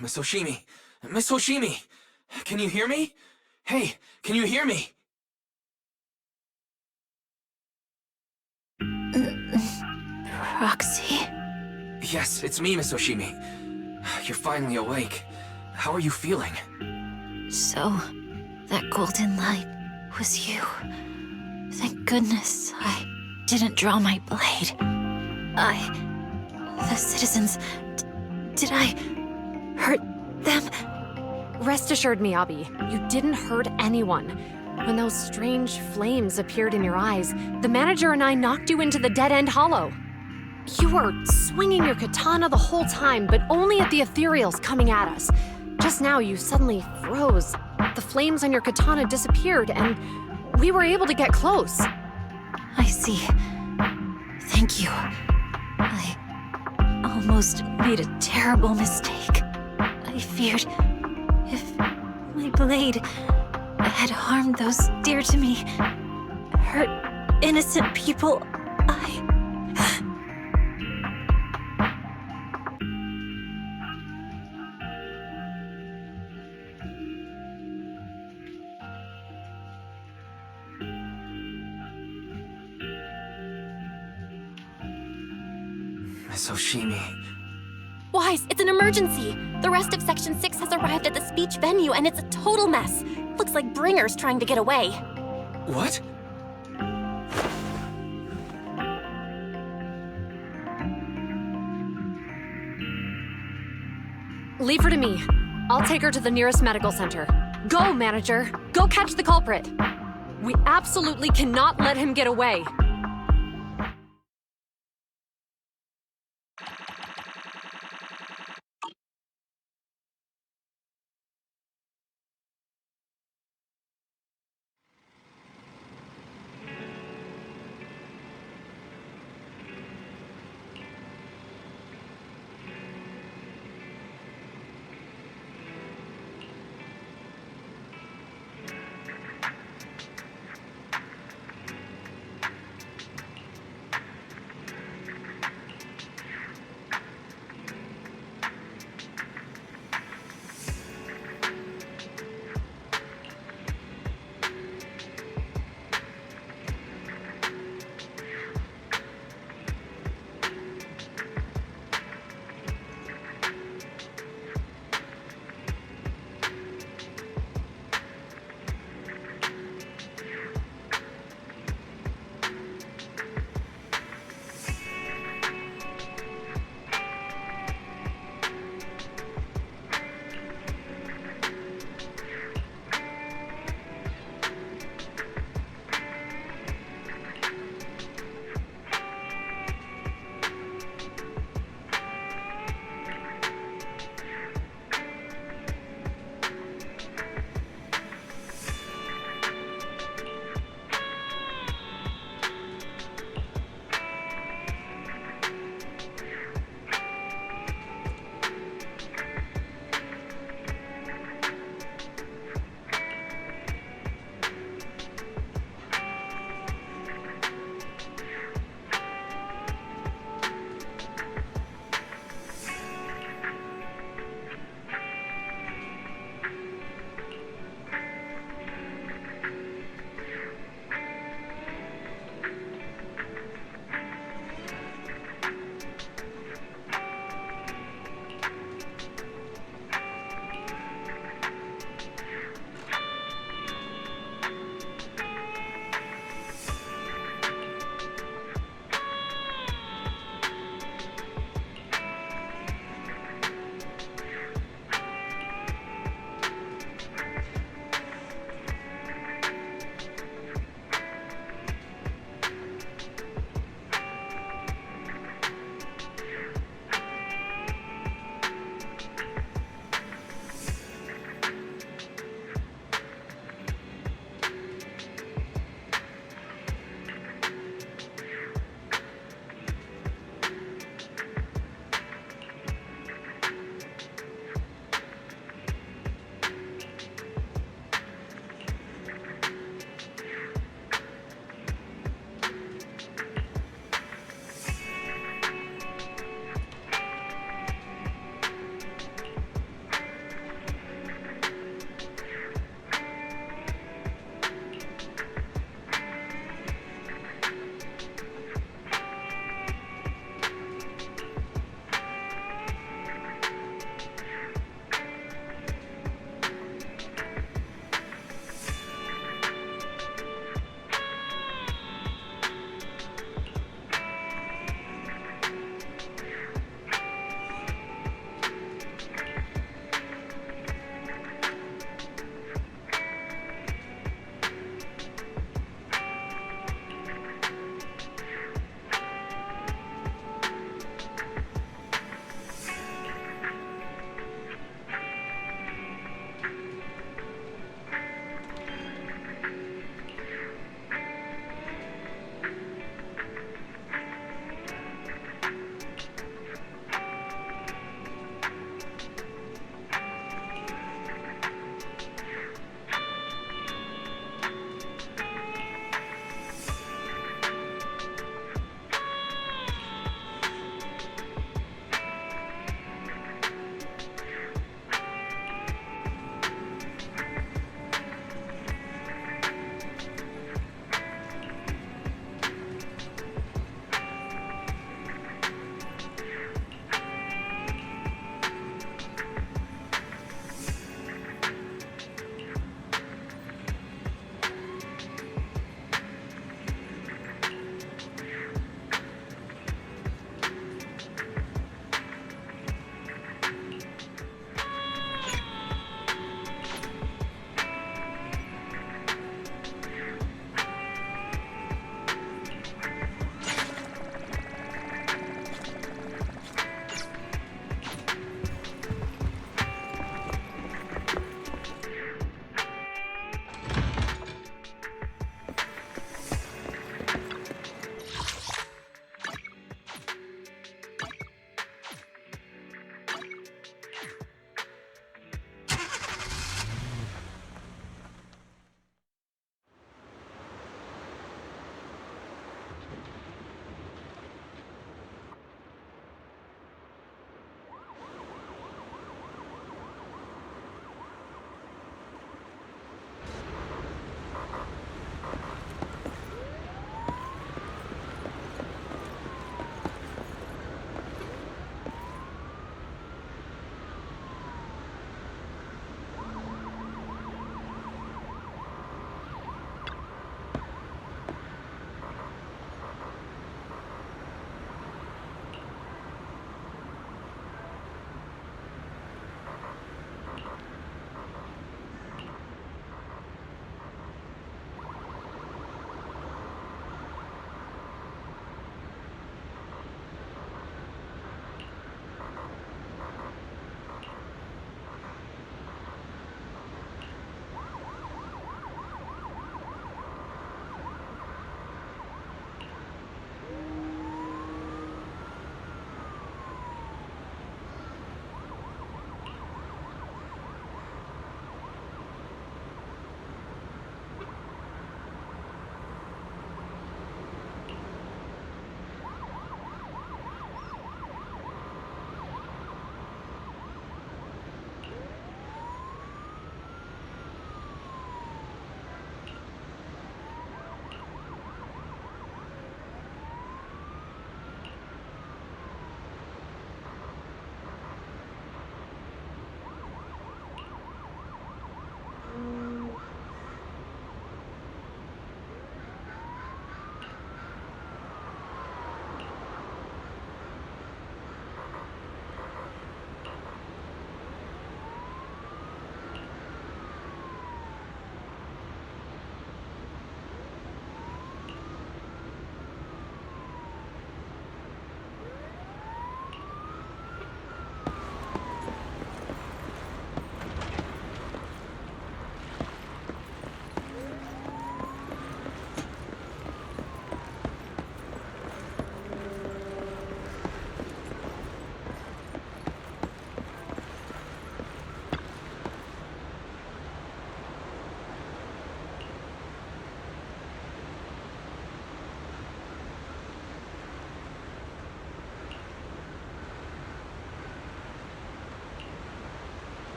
Miss Oshimi! Miss Oshimi! Can you hear me? Hey, can you hear me? Proksie? Yes, it's me, Miss Oshimi. You're finally awake. How are you feeling? So, that golden light was you. Thank goodness I didn't draw my blade. The citizens... did I hurt them? Rest assured, Miyabi, you didn't hurt anyone. When those strange flames appeared in your eyes, the manager and I knocked you into the dead-end hollow. You were swinging your katana the whole time, but only at the ethereals coming at us. Just now, you suddenly froze. The flames on your katana disappeared, and we were able to get close. I see. Thank you. I almost made a terrible mistake. I feared if my blade had harmed those dear to me, hurt innocent people, Miss Oshimi... Wise, it's an emergency! The rest of Section 6 has arrived at the speech venue, and it's a total mess. Looks like Bringer's trying to get away. What? Leave her to me. I'll take her to the nearest medical center. Go, manager! Go catch the culprit! We absolutely cannot let him get away!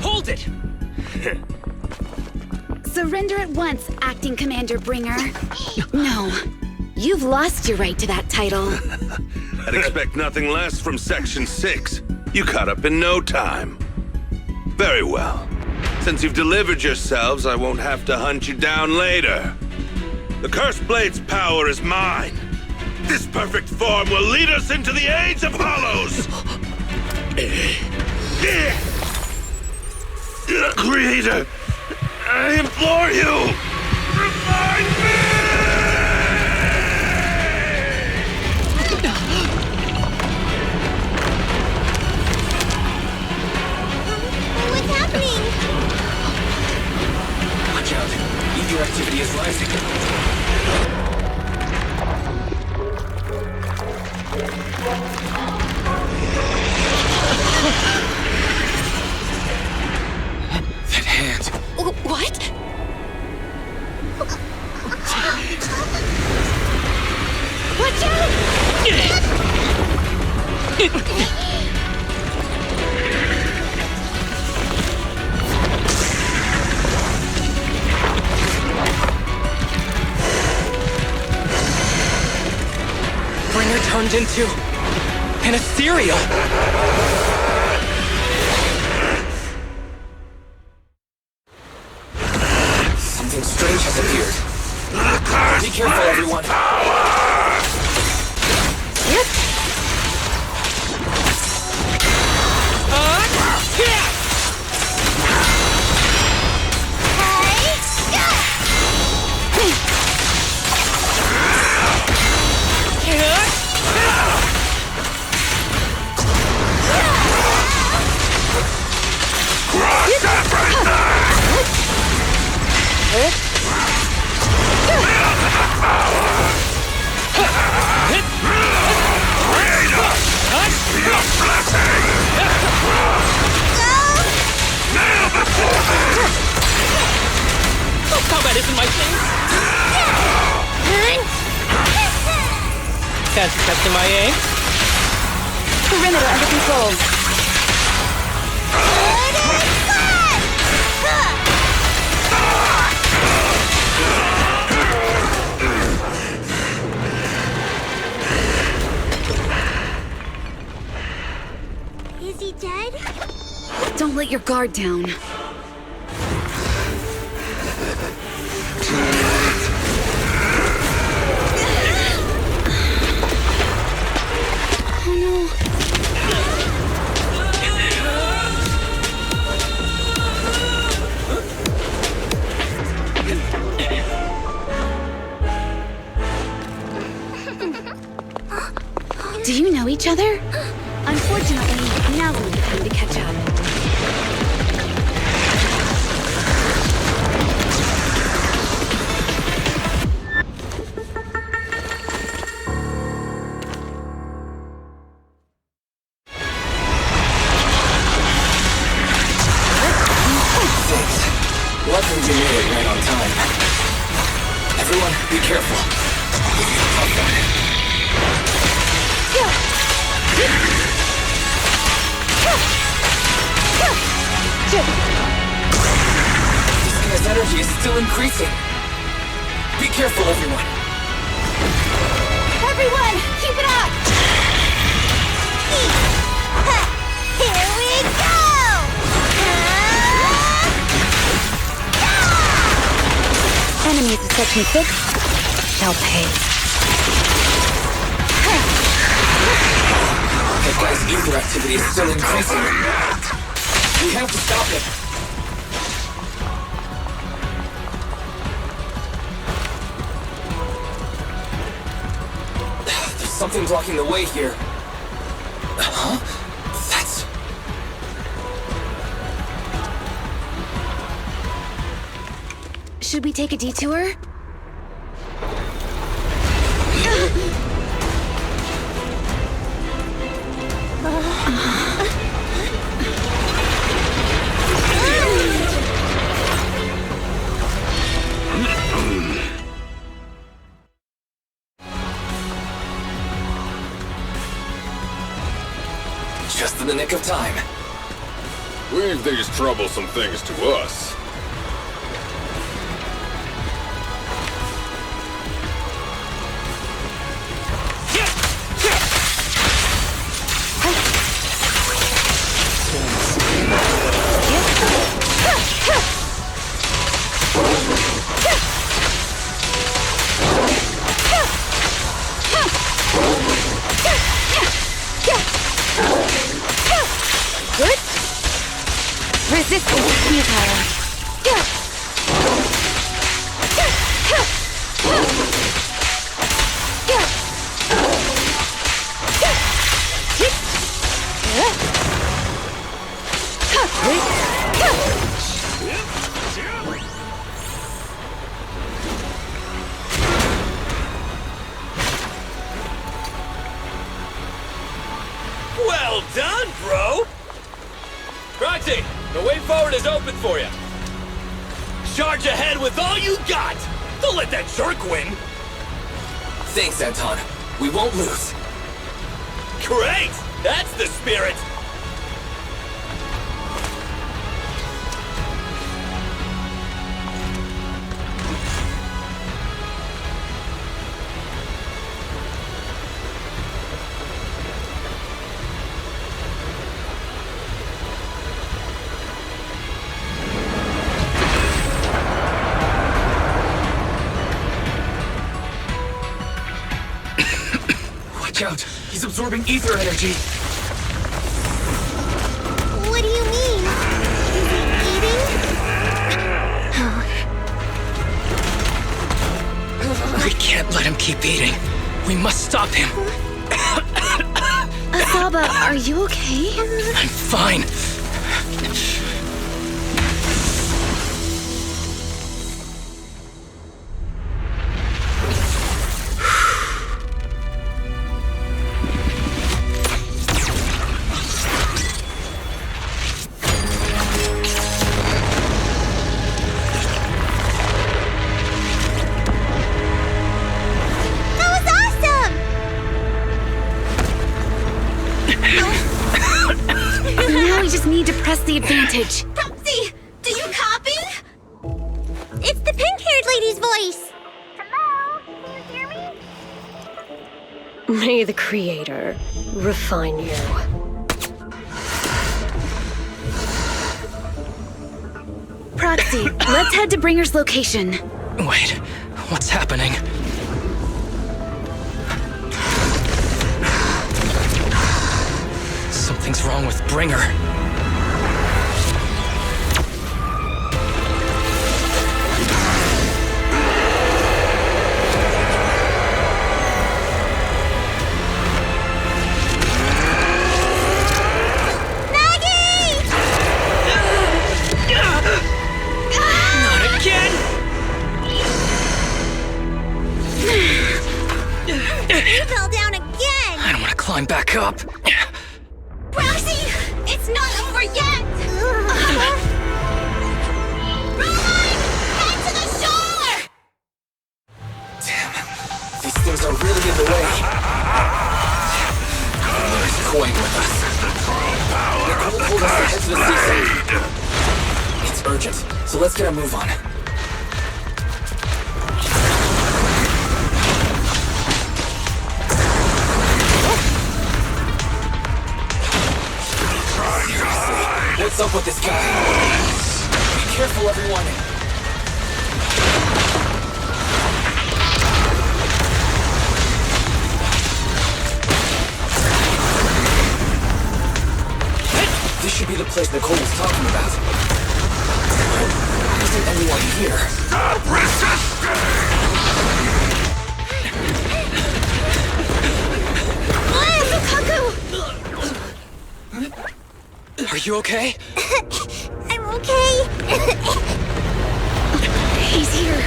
Hold it! Surrender at once, Acting Commander Bringer. No, you've lost your right to that title. I'd expect nothing less from Section 6. You caught up in no time. Very well. Since you've delivered yourselves, I won't have to hunt you down later. The Cursed Blade's power is mine. This perfect form will lead us into the age of hollows. Creator, I implore you, revive me! What's happening? Watch out. Ether activity is rising. That hand. What? Watch out! Bringer turned into an ethereal. Something strange has appeared. Be careful, everyone. Combat isn't my thing. Can't accept MIA. Perimeter under control. Is he dead? Don't let your guard down. Oh no. Do you know each other? Unfortunately, now's not the time to catch up. Luckily we made it right on time. Everyone, be careful. This energy is still increasing. Be careful, everyone. Everyone, keep it up! Here we go! Enemies of Section 6 shall pay. That guy's ether activity is still increasing. We have to stop it. There's something blocking the way here. Huh? That's... Should we take a detour? nick of time. Leave these troublesome things to us. Good. Resistance is futile. Well done, bro! Prokси, the way forward is open for you. Charge ahead with all you got! Don't let that jerk win! Thanks, Anton. We won't lose. Great! That's the spirit! Watch out! He's absorbing ether energy! What do you mean? Is he eating? We can't let him keep eating. We must stop him. Asaba, are you okay? I'm fine. Now we just need to press the advantage. Proksi, do you copy? It's the pink-haired lady's voice. Hello? Can you hear me? May the Creator refine you. Proksi, let's head to Bringer's location. Wait, what's happening? Something's wrong with Bringer. Not again! You fell down again! I don't want to climb back up. Proksi, it's not over yet! Run! Head to the shore! Damn, these things are really in the way. He's toying with us. They won't hold us to head to the seaside. It's urgent, so let's get a move on. Seriously, what's up with this guy? Be careful, everyone. This should be the place Nicole was talking about. Why isn't anyone here? Stop Are you okay? I'm okay. He's here.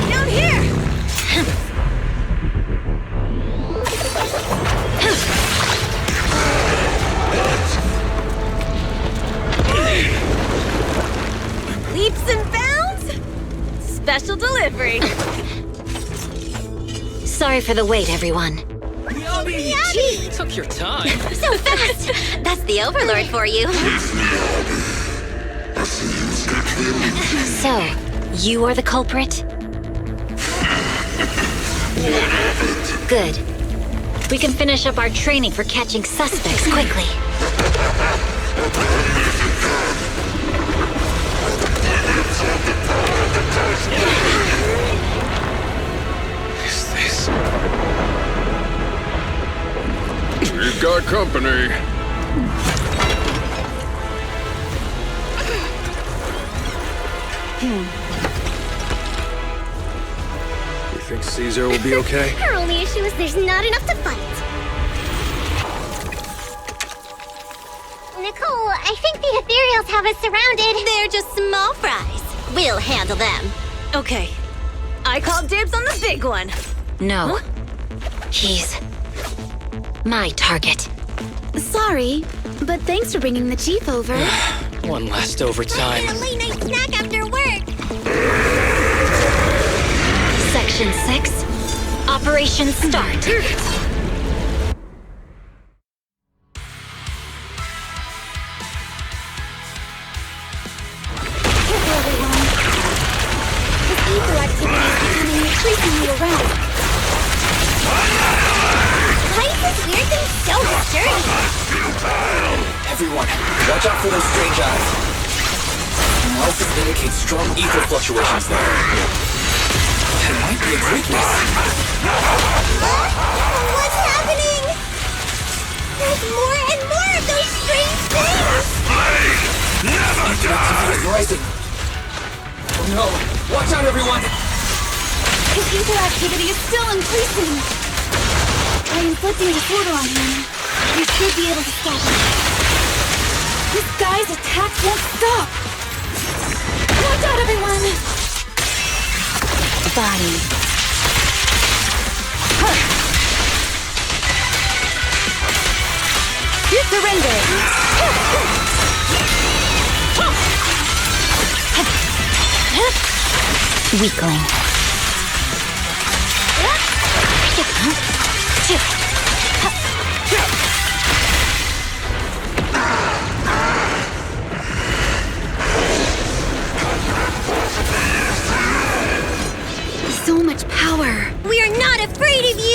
Down here! sorry. Sorry for the wait, everyone. Gee, took your time. So fast! That's the Overlord for you. So, you are the culprit? Good. We can finish up our training for catching suspects quickly. Is this? We've got company. You think Caesar will be okay? Her only issue is there's not enough to fight. Nicole, I think the ethereals have us surrounded. They're just small fries. We'll handle them. Okay. I call dibs on the big one. No. He's my target. Sorry, but thanks for bringing the chief over. One last overtime. A late night snack after work. Section 6. Operation start. Evil activity is becoming increasingly around. Why is this weird thing so sturdy? Everyone, watch out for those strange eyes. Analysis indicates strong ether fluctuations there. That might be a weakness. What's happening? There's more and more of those strange things! Ether activity is rising. Oh no! Watch out, everyone! His ether activity is still increasing. By inflicting disorder on him, we should be able to stop him. This guy's attacks won't stop. Watch out, everyone! Body. You surrender! Weakling. So much power. We are not afraid of you!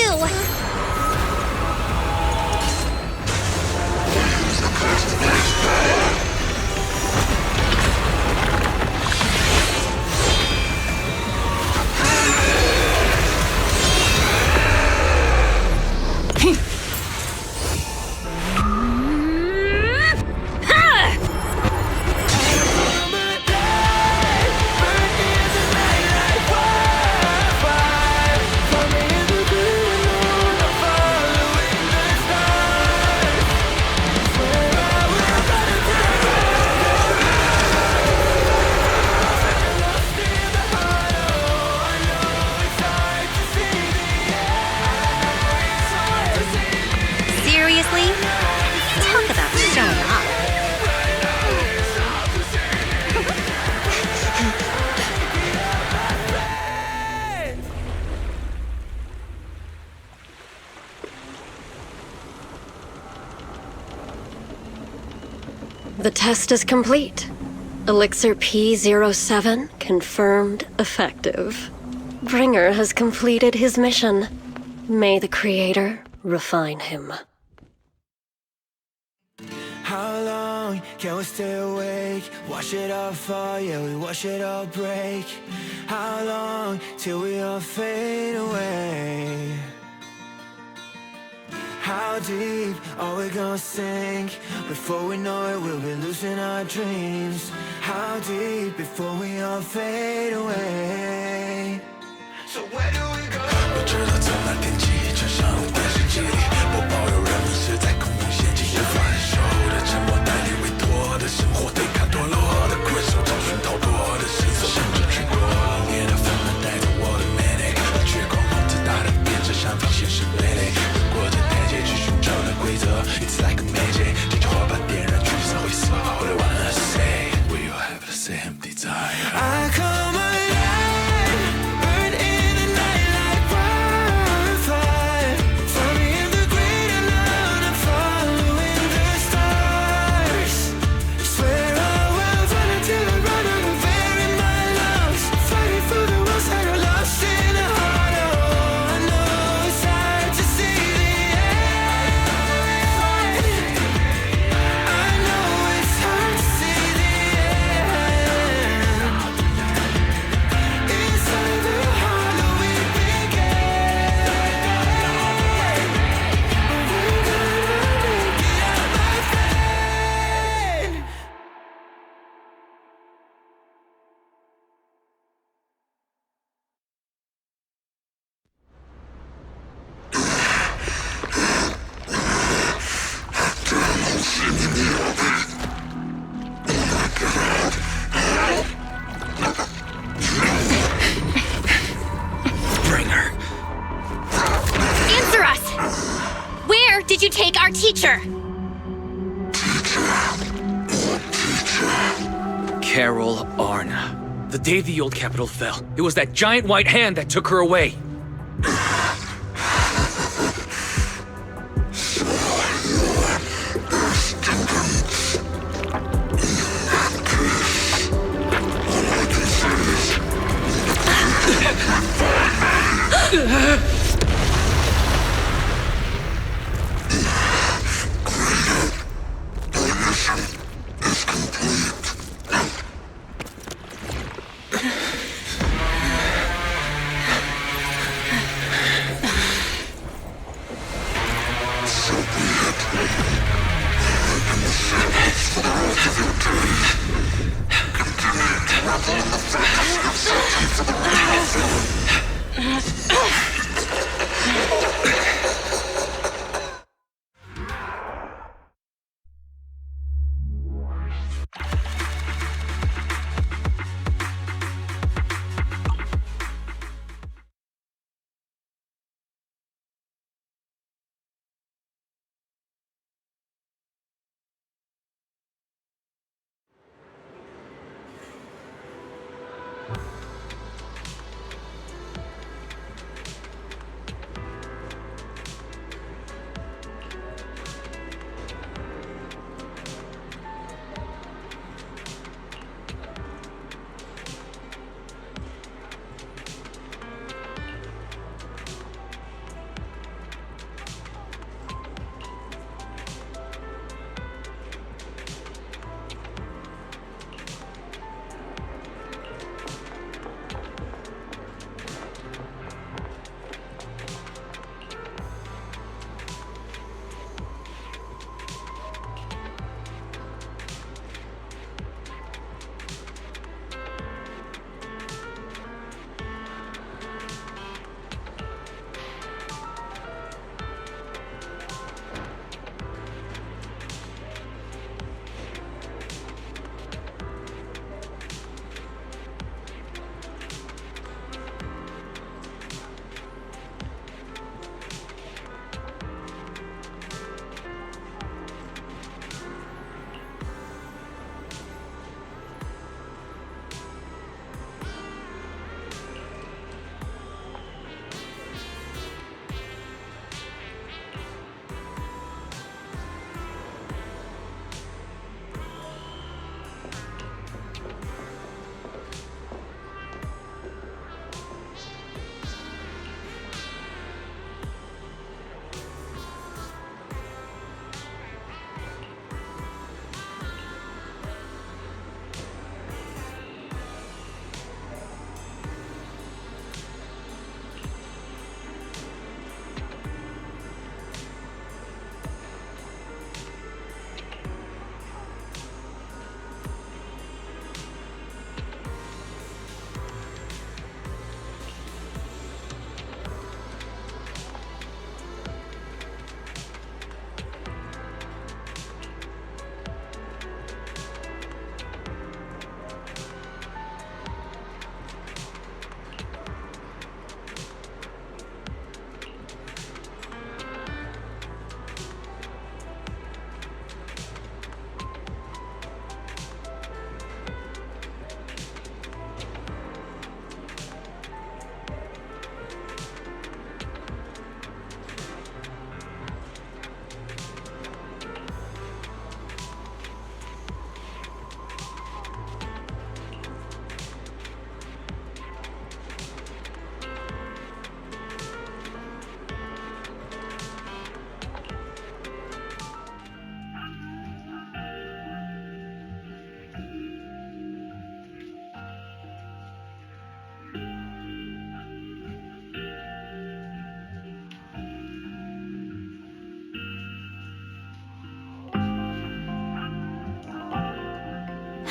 Seriously? Talk about showing off. The test is complete. Elixir P07 confirmed effective. Bringer has completed his mission. May the Creator refine him. How long can we stay awake? Wash it all fall, yeah, we wash it all break. How long till we all fade away? How deep are we gonna sink? Before we know it, we'll be losing our dreams. How deep before we all fade away? So where do we go? 我知道从那天起，船上电视机里播报有人们是在空中陷进无法忍受的沉默，带你委托的生活，对抗堕落的困兽，找寻逃脱的失色，甚至去过冷冽的纷乱，带着我的美丽，绝光光自大的变成商品，现实傀儡。过着台阶去寻找的规则 ，It's like a magic， 这句话把点燃橘色灰色。All I wanna say， we all have the same desire。I come alive。take our teacher? Carol Arna. The day the old capital fell, it was that giant white hand that took her away.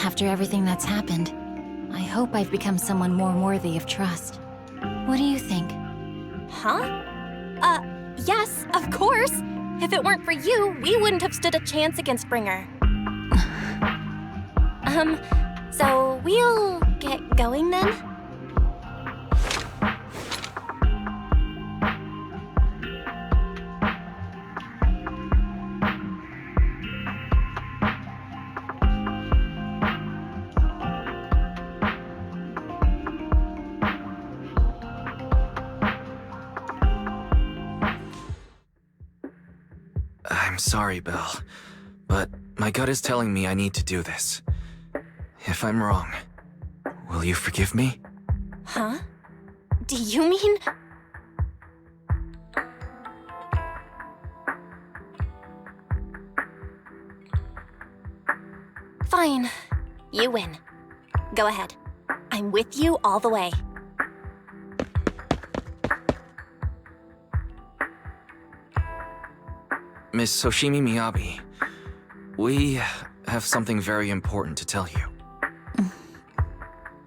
After everything that's happened, I hope I've become someone more worthy of trust. What do you think? Huh? Yes, of course. If it weren't for you, we wouldn't have stood a chance against Bringer. So we'll get going then? I'm sorry, Belle, but my gut is telling me I need to do this. If I'm wrong, will you forgive me? Huh? Do you mean... Fine. You win. Go ahead. I'm with you all the way. Miss Hoshimi Miyabi, we have something very important to tell you.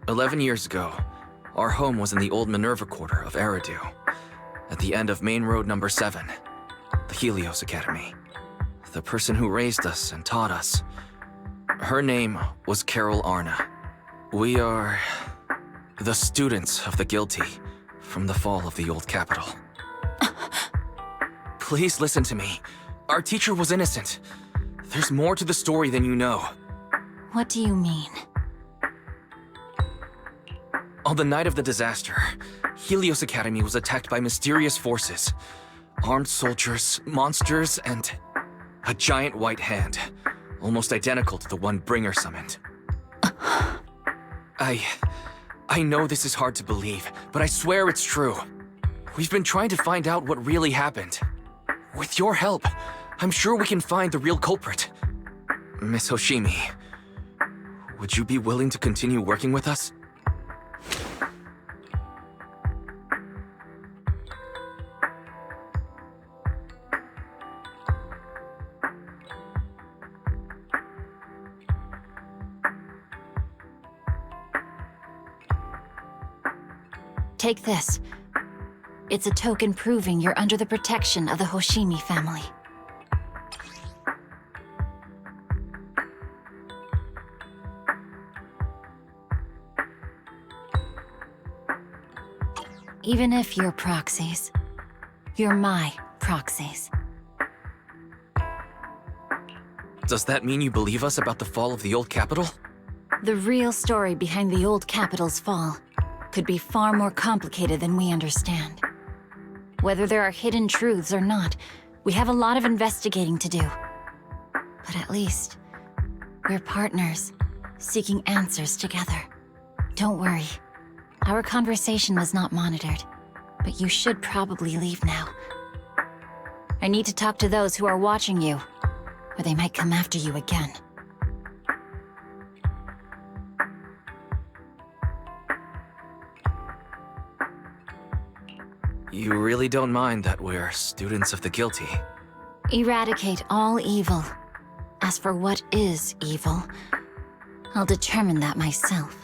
11 years ago, our home was in the old Minerva Quarter of Eridu, at the end of Main Road number 7, the Helios Academy. The person who raised us and taught us, her name was Carol Arna. We are the students of the guilty from the fall of the old capital. Please listen to me. Our teacher was innocent. There's more to the story than you know. What do you mean? On the night of the disaster, Helios Academy was attacked by mysterious forces. Armed soldiers, monsters, and a giant white hand, almost identical to the one Bringer summoned. I know this is hard to believe, but I swear it's true. We've been trying to find out what really happened. With your help, I'm sure we can find the real culprit. Miss Hoshimi, would you be willing to continue working with us? Take this. It's a token proving you're under the protection of the Hoshimi family. Even if you're proxies, you're my proxies. Does that mean you believe us about the fall of the old capital? The real story behind the old capital's fall could be far more complicated than we understand. Whether there are hidden truths or not, we have a lot of investigating to do. But at least, we're partners, seeking answers together. Don't worry. Our conversation was not monitored, but you should probably leave now. I need to talk to those who are watching you, or they might come after you again. You really don't mind that we're students of the guilty? Eradicate all evil. As for what is evil, I'll determine that myself.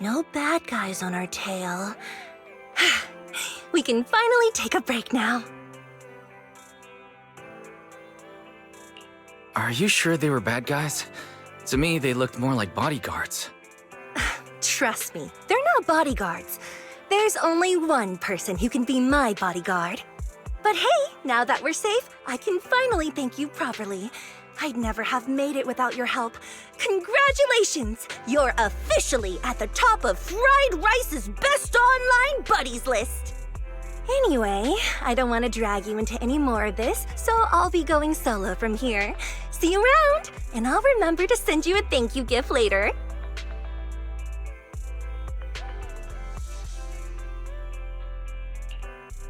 No bad guys on our tail. We can finally take a break now. Are you sure they were bad guys? To me, they looked more like bodyguards. Trust me, they're not bodyguards. There's only one person who can be my bodyguard. But hey, now that we're safe, I can finally thank you properly. I'd never have made it without your help. Congratulations! You're officially at the top of Fried Rice's best online buddies list. Anyway, I don't want to drag you into any more of this, so I'll be going solo from here. See you around, and I'll remember to send you a thank you gift later.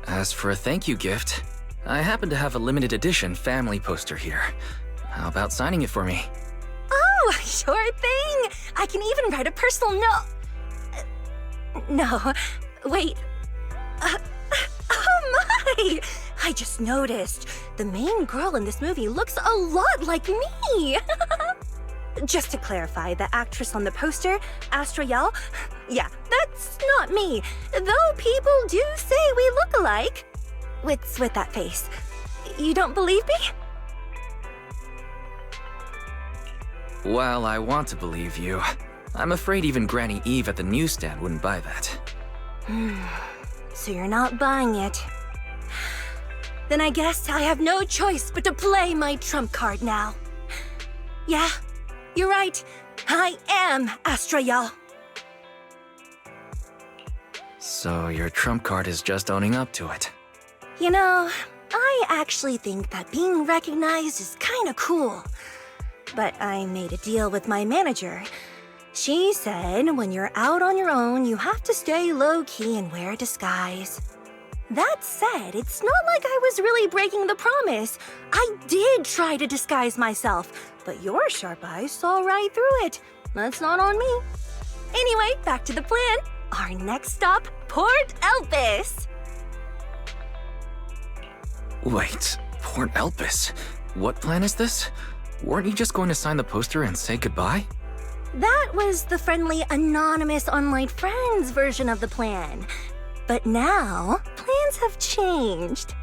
As for a thank you gift, I happen to have a limited edition family poster here. How about signing it for me? Oh, sure thing! I can even write a personal note. No, wait. Oh my! I just noticed. The main girl in this movie looks a lot like me. Just to clarify, the actress on the poster, Astra Yal, yeah, that's not me. Though people do say we look alike. What's with that face? You don't believe me? While I want to believe you, I'm afraid even Granny Eve at the newsstand wouldn't buy that. So you're not buying it. Then I guess I have no choice but to play my trump card now. Yeah, you're right. I am Astra Yal. So your trump card is just owning up to it. You know, I actually think that being recognized is kinda cool. But I made a deal with my manager. She said when you're out on your own, you have to stay low-key and wear a disguise. That said, it's not like I was really breaking the promise. I did try to disguise myself, but your sharp eyes saw right through it. That's not on me. Anyway, back to the plan. Our next stop, Port Elpis. Wait, Port Elpis? What plan is this? Weren't you just going to sign the poster and say goodbye? That was the friendly, anonymous online friends version of the plan. But now, plans have changed.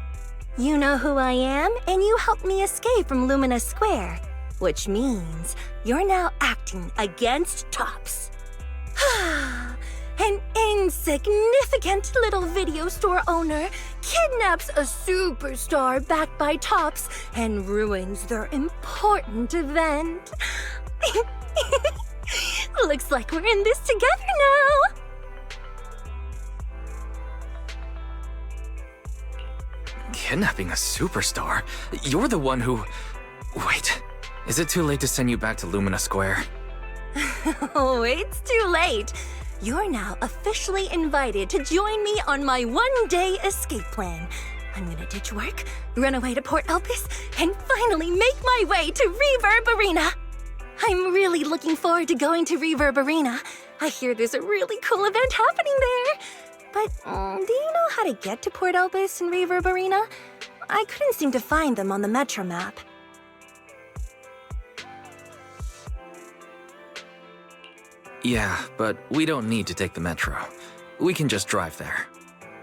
You know who I am, and you helped me escape from Lumina Square, which means you're now acting against Tops. An insignificant little video store owner kidnaps a superstar backed by Tops and ruins their important event. Looks like we're in this together now. Kidnapping a superstar? You're the one who... Wait, is it too late to send you back to Lumina Square? Oh, it's too late. You're now officially invited to join me on my one-day escape plan. I'm gonna ditch work, run away to Port Elpis, and finally make my way to Reverb Arena. I'm really looking forward to going to Reverb Arena. I hear there's a really cool event happening there. But do you know how to get to Port Elpis and Reverb Arena? I couldn't seem to find them on the Metro map. Yeah, but we don't need to take the metro. We can just drive there.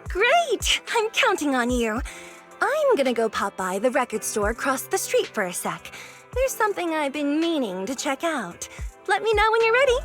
Great! I'm counting on you. I'm gonna go pop by the record store across the street for a sec. There's something I've been meaning to check out. Let me know when you're ready.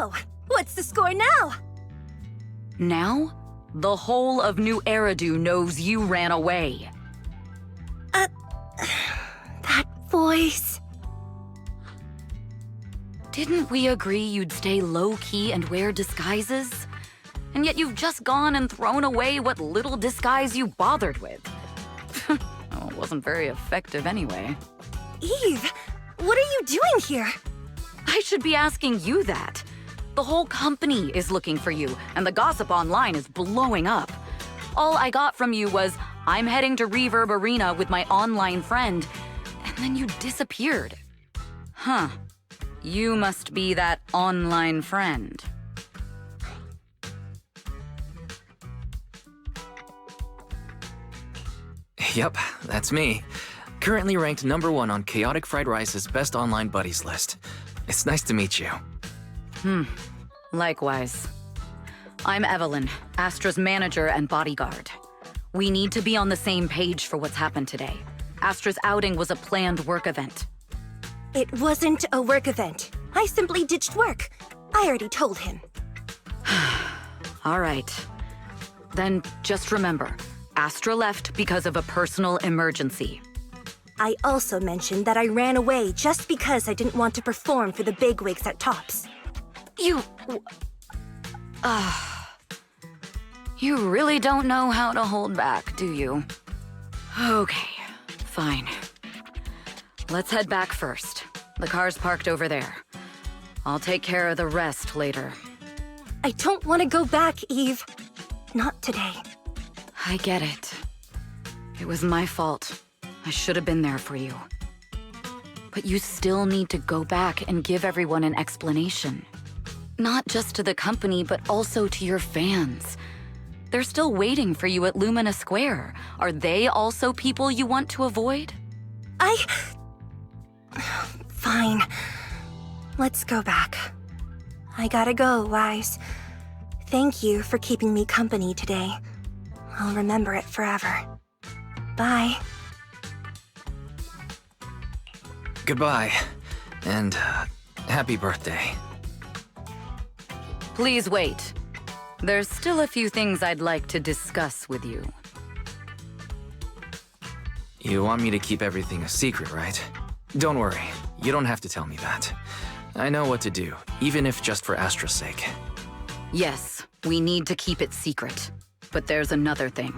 So, what's the score now? Now, the whole of Nью-Эриду knows you ran away. That voice. Didn't we agree you'd stay low-key and wear disguises? And yet you've just gone and thrown away what little disguise you bothered with. Well, it wasn't very effective anyway. Eve, what are you doing here? I should be asking you that. The whole company is looking for you, and the gossip online is blowing up. All I got from you was, I'm heading to Reverb Arena with my online friend, and then you disappeared. Huh. You must be that online friend. Yep, that's me. Currently ranked #1 on Chaotic Fried Rice's Best Online Buddies list. It's nice to meet you. Likewise. I'm Evelyn, Astra's manager and bodyguard. We need to be on the same page for what's happened today. Astra's outing was a planned work event. It wasn't a work event. I simply ditched work. I already told him. All right. Then just remember, Astra left because of a personal emergency. I also mentioned that I ran away just because I didn't want to perform for the bigwigs at Tops. You really don't know how to hold back, do you? Okay, fine. Let's head back first. The car's parked over there. I'll take care of the rest later. I don't want to go back, Eve. Not today. I get it. It was my fault. I should have been there for you. But you still need to go back and give everyone an explanation. Not just to the company, but also to your fans. They're still waiting for you at Lumina Square. Are they also people you want to avoid? Fine. Let's go back. I gotta go, Wise. Thank you for keeping me company today. I'll remember it forever. Bye. Goodbye, and happy birthday. Please wait. There's still a few things I'd like to discuss with you. You want me to keep everything a secret, right? Don't worry, you don't have to tell me that. I know what to do, even if just for Astra's sake. Yes, we need to keep it secret. But there's another thing.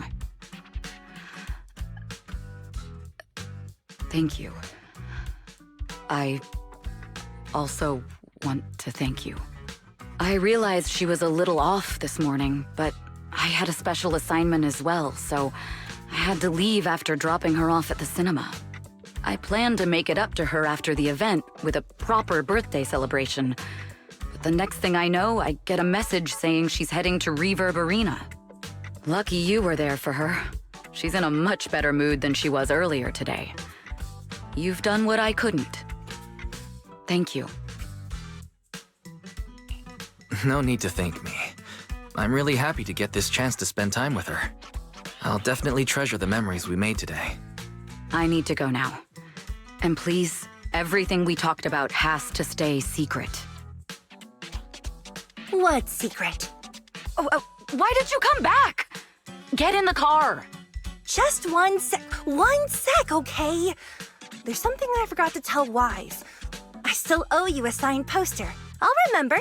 Thank you. I also want to thank you. I realized she was a little off this morning, but I had a special assignment as well, so I had to leave after dropping her off at the cinema. I planned to make it up to her after the event with a proper birthday celebration. But the next thing I know, I get a message saying she's heading to Reverb Arena. Lucky you were there for her. She's in a much better mood than she was earlier today. You've done what I couldn't. Thank you. No need to thank me. I'm really happy to get this chance to spend time with her. I'll definitely treasure the memories we made today. I need to go now. And please, everything we talked about has to stay secret. What secret? Why did you come back? Get in the car. Just one sec, okay? There's something I forgot to tell Wise. I still owe you a signed poster. I'll remember.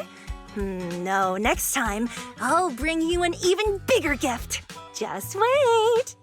No, next time, I'll bring you an even bigger gift. Just wait.